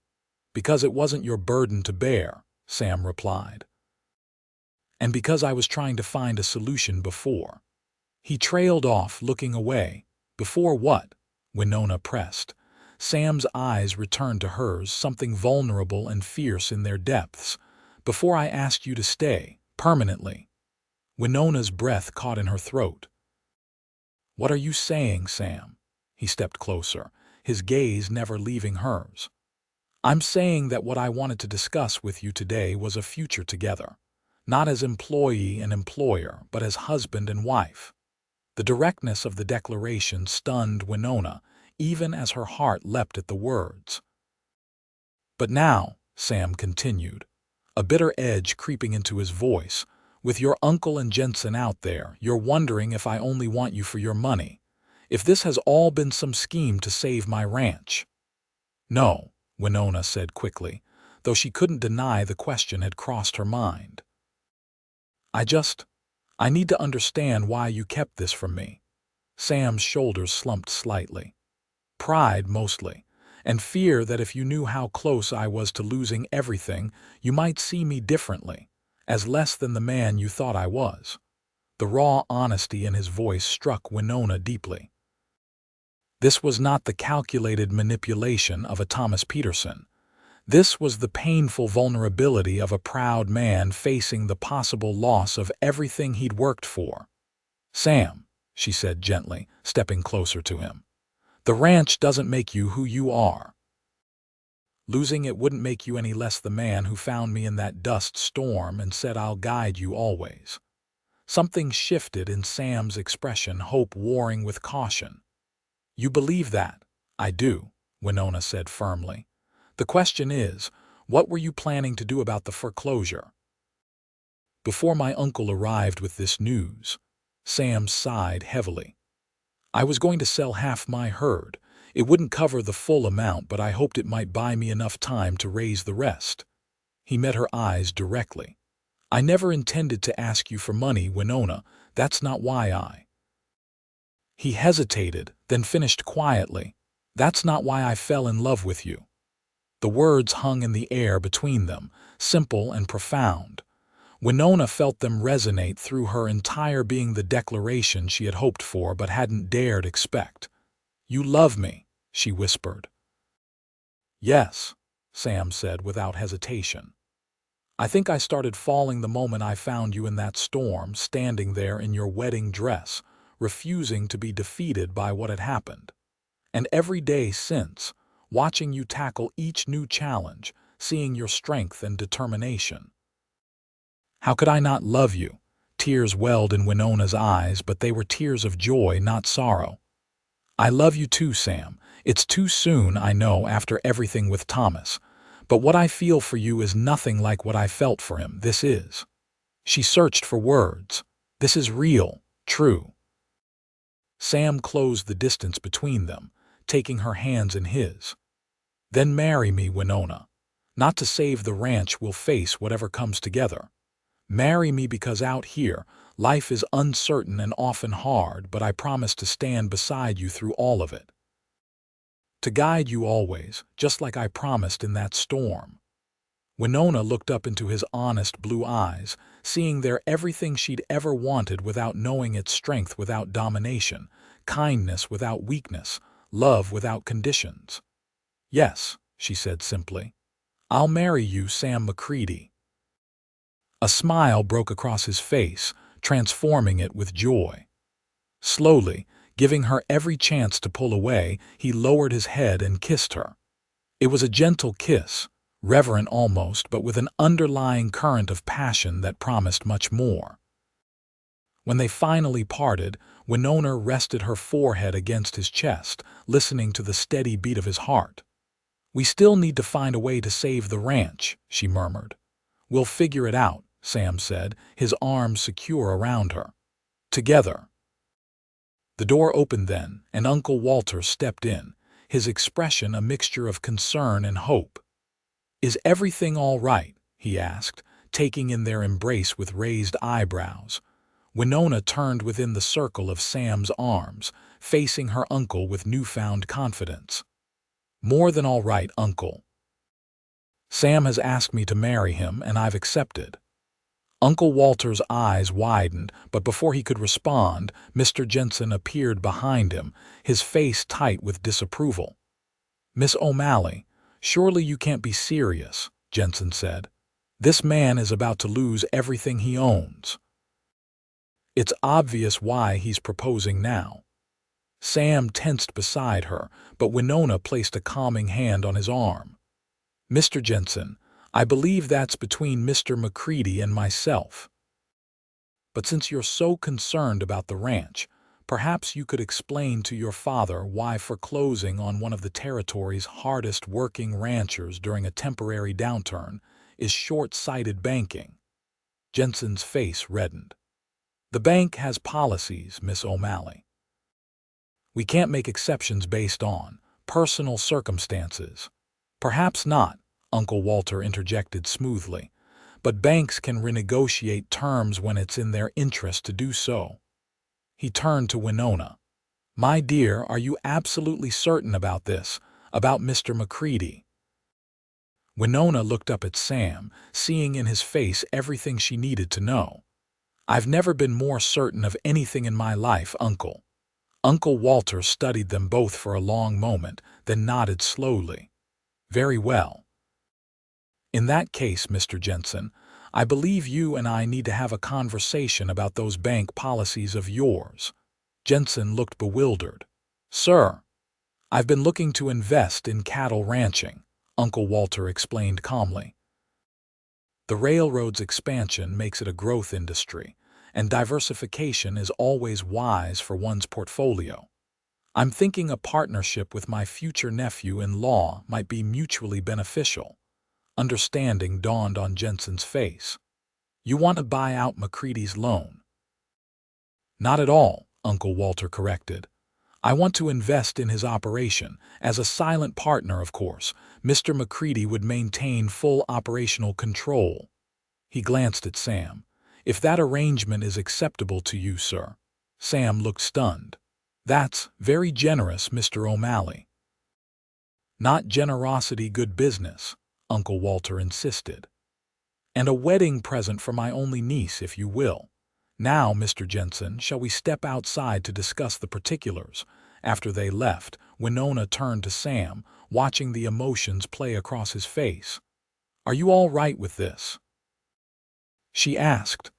Because it wasn't your burden to bear, Sam replied. And because I was trying to find a solution before. He trailed off, looking away. Before what? Winona pressed. Sam's eyes returned to hers, something vulnerable and fierce in their depths. Before I asked you to stay, permanently. Winona's breath caught in her throat. What are you saying, Sam? He stepped closer, his gaze never leaving hers. I'm saying that what I wanted to discuss with you today was a future together, not as employee and employer, but as husband and wife. The directness of the declaration stunned Winona, even as her heart leapt at the words. "But now," Sam continued, a bitter edge creeping into his voice, "with your uncle and Jensen out there, you're wondering if I only want you for your money, if this has all been some scheme to save my ranch." "No," Winona said quickly, though she couldn't deny the question had crossed her mind. I need to understand why you kept this from me." Sam's shoulders slumped slightly. "Pride, mostly, and fear that if you knew how close I was to losing everything, you might see me differently, as less than the man you thought I was." The raw honesty in his voice struck Winona deeply. This was not the calculated manipulation of a Thomas Peterson. This was the painful vulnerability of a proud man facing the possible loss of everything he'd worked for. "Sam," she said gently, stepping closer to him, "the ranch doesn't make you who you are. Losing it wouldn't make you any less the man who found me in that dust storm and said I'll guide you always." Something shifted in Sam's expression, hope warring with caution. "You believe that?" "I do," Winona said firmly. "The question is, what were you planning to do about the foreclosure?" "Before my uncle arrived with this news," Sam sighed heavily, "I was going to sell half my herd. It wouldn't cover the full amount, but I hoped it might buy me enough time to raise the rest." He met her eyes directly. "I never intended to ask you for money, Winona. That's not why I—" He hesitated, then finished quietly, "That's not why I fell in love with you." The words hung in the air between them, simple and profound. Winona felt them resonate through her entire being, the declaration she had hoped for but hadn't dared expect. "You love me," she whispered. "Yes," Sam said without hesitation. "I think I started falling the moment I found you in that storm, standing there in your wedding dress, refusing to be defeated by what had happened. And every day since, watching you tackle each new challenge, seeing your strength and determination." "How could I not love you?" Tears welled in Winona's eyes, but they were tears of joy, not sorrow. "I love you too, Sam. It's too soon, I know, after everything with Thomas. But what I feel for you is nothing like what I felt for him. This is—" She searched for words. "This is real, true." Sam closed the distance between them, taking her hands in his. "Then marry me, Winona. Not to save the ranch, we'll face whatever comes together. Marry me because out here, life is uncertain and often hard, but I promise to stand beside you through all of it. To guide you always, just like I promised in that storm." Winona looked up into his honest blue eyes, seeing there everything she'd ever wanted without knowing its strength, without domination, kindness without weakness, love without conditions. "Yes," she said simply. "I'll marry you, Sam McCreedy." A smile broke across his face, transforming it with joy. Slowly, giving her every chance to pull away, he lowered his head and kissed her. It was a gentle kiss, reverent almost, but with an underlying current of passion that promised much more. When they finally parted, Winona rested her forehead against his chest, listening to the steady beat of his heart. "We still need to find a way to save the ranch," she murmured. "We'll figure it out," Sam said, his arms secure around her. "Together." The door opened then, and Uncle Walter stepped in, his expression a mixture of concern and hope. "Is everything all right?" he asked, taking in their embrace with raised eyebrows. Winona turned within the circle of Sam's arms, facing her uncle with newfound confidence. "More than all right, Uncle. Sam has asked me to marry him, and I've accepted." Uncle Walter's eyes widened, but before he could respond, Mr. Jensen appeared behind him, his face tight with disapproval. "Miss O'Malley, surely you can't be serious," Jensen said. "This man is about to lose everything he owns." "It's obvious why he's proposing now." Sam tensed beside her, but Winona placed a calming hand on his arm. "Mr. Jensen, I believe that's between Mr. McCreedy and myself. But since you're so concerned about the ranch, Perhaps you could explain to your father why foreclosing on one of the territory's hardest-working ranchers during a temporary downturn is short-sighted banking." Jensen's face reddened. "The bank has policies, Miss O'Malley. We can't make exceptions based on personal circumstances." "Perhaps not," Uncle Walter interjected smoothly, "but banks can renegotiate terms when it's in their interest to do so." He turned to Winona. "My dear, are you absolutely certain about this, about Mr. McCreedy?" Winona looked up at Sam, seeing in his face everything she needed to know. "I've never been more certain of anything in my life, Uncle." Uncle Walter studied them both for a long moment, then nodded slowly. "Very well. In that case, Mr. Jensen, I believe you and I need to have a conversation about those bank policies of yours." Jensen looked bewildered. "Sir, I've been looking to invest in cattle ranching," Uncle Walter explained calmly. "The railroad's expansion makes it a growth industry, and diversification is always wise for one's portfolio. I'm thinking a partnership with my future nephew-in-law might be mutually beneficial." Understanding dawned on Jensen's face. "You want to buy out McCready's loan?" "Not at all," Uncle Walter corrected. "I want to invest in his operation. As a silent partner, of course, Mr. McCready would maintain full operational control." He glanced at Sam. "If that arrangement is acceptable to you, sir." Sam looked stunned. "That's very generous, Mr. O'Malley." "Not generosity, good business," Uncle Walter insisted. "And a wedding present for my only niece, if you will. Now, Mr. Jensen, shall we step outside to discuss the particulars?" After they left, Winona turned to Sam, watching the emotions play across his face. "Are you all right with this?" she asked.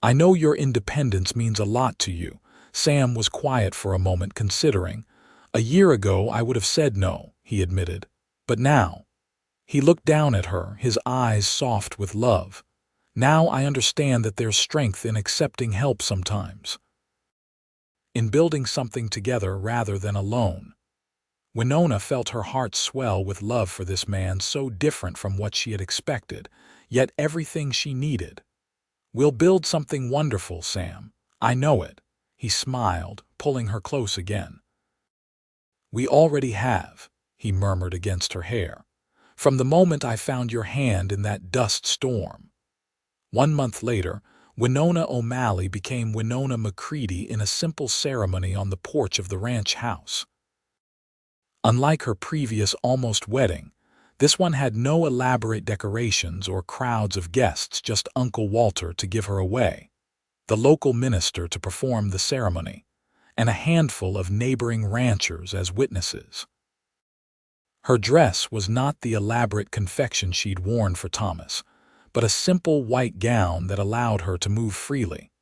"I know your independence means a lot to you." Sam was quiet for a moment, considering. "A year ago I would have said no," he admitted. "But now—" He looked down at her, his eyes soft with love. "Now I understand that there's strength in accepting help sometimes. In building something together rather than alone." Winona felt her heart swell with love for this man so different from what she had expected, yet everything she needed. "We'll build something wonderful, Sam. I know it." He smiled, pulling her close again. "We already have," he murmured against her hair. "From the moment I found your hand in that dust storm." 1 month later, Winona O'Malley became Winona McCreedy in a simple ceremony on the porch of the ranch house. Unlike her previous almost wedding, this one had no elaborate decorations or crowds of guests, just Uncle Walter to give her away, the local minister to perform the ceremony, and a handful of neighboring ranchers as witnesses. Her dress was not the elaborate confection she'd worn for Thomas, but a simple white gown that allowed her to move freely.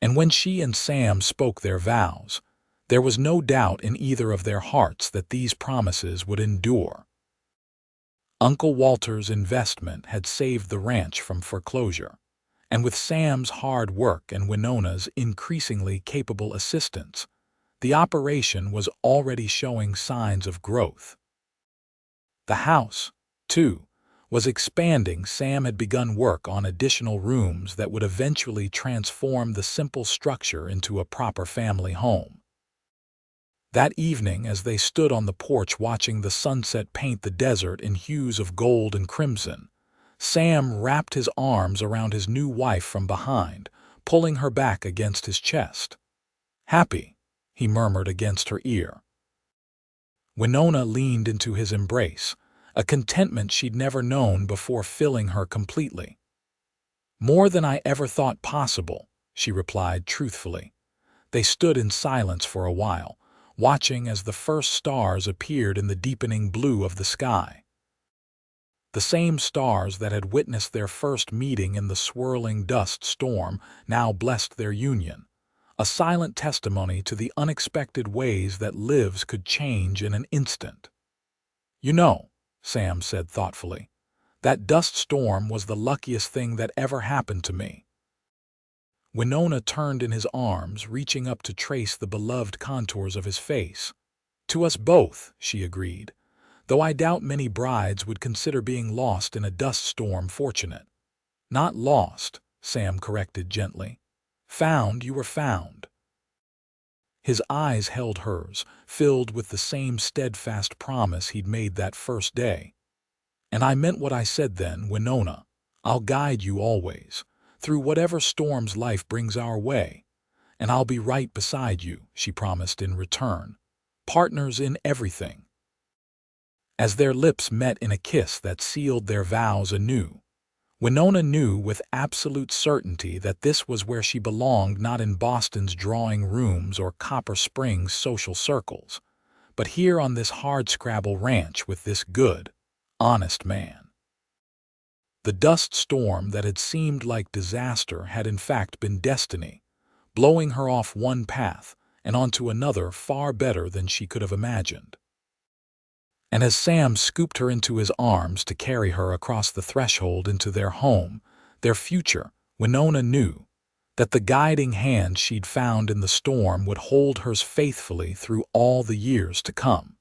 And when she and Sam spoke their vows, there was no doubt in either of their hearts that these promises would endure. Uncle Walter's investment had saved the ranch from foreclosure, and with Sam's hard work and Winona's increasingly capable assistance, the operation was already showing signs of growth. The house, too, was expanding. Sam had begun work on additional rooms that would eventually transform the simple structure into a proper family home. That evening, as they stood on the porch watching the sunset paint the desert in hues of gold and crimson, Sam wrapped his arms around his new wife from behind, pulling her back against his chest. "Happy," he murmured against her ear. Winona leaned into his embrace, a contentment she'd never known before filling her completely. "More than I ever thought possible," she replied truthfully. They stood in silence for a while, watching as the first stars appeared in the deepening blue of the sky. The same stars that had witnessed their first meeting in the swirling dust storm now blessed their union, a silent testimony to the unexpected ways that lives could change in an instant. "You know," Sam said thoughtfully, "that dust storm was the luckiest thing that ever happened to me." Winona turned in his arms, reaching up to trace the beloved contours of his face. "To us both," she agreed, "though I doubt many brides would consider being lost in a dust storm fortunate." "Not lost," Sam corrected gently. "Found, you were found." His eyes held hers, filled with the same steadfast promise he'd made that first day. "And I meant what I said then, Winona. I'll guide you always, through whatever storms life brings our way. And I'll be right beside you," she promised in return. "Partners in everything." As their lips met in a kiss that sealed their vows anew, Winona knew with absolute certainty that this was where she belonged, not in Boston's drawing rooms or Copper Springs' social circles, but here on this hardscrabble ranch with this good, honest man. The dust storm that had seemed like disaster had in fact been destiny, blowing her off one path and onto another far better than she could have imagined. And as Sam scooped her into his arms to carry her across the threshold into their home, their future, Winona knew that the guiding hand she'd found in the storm would hold hers faithfully through all the years to come.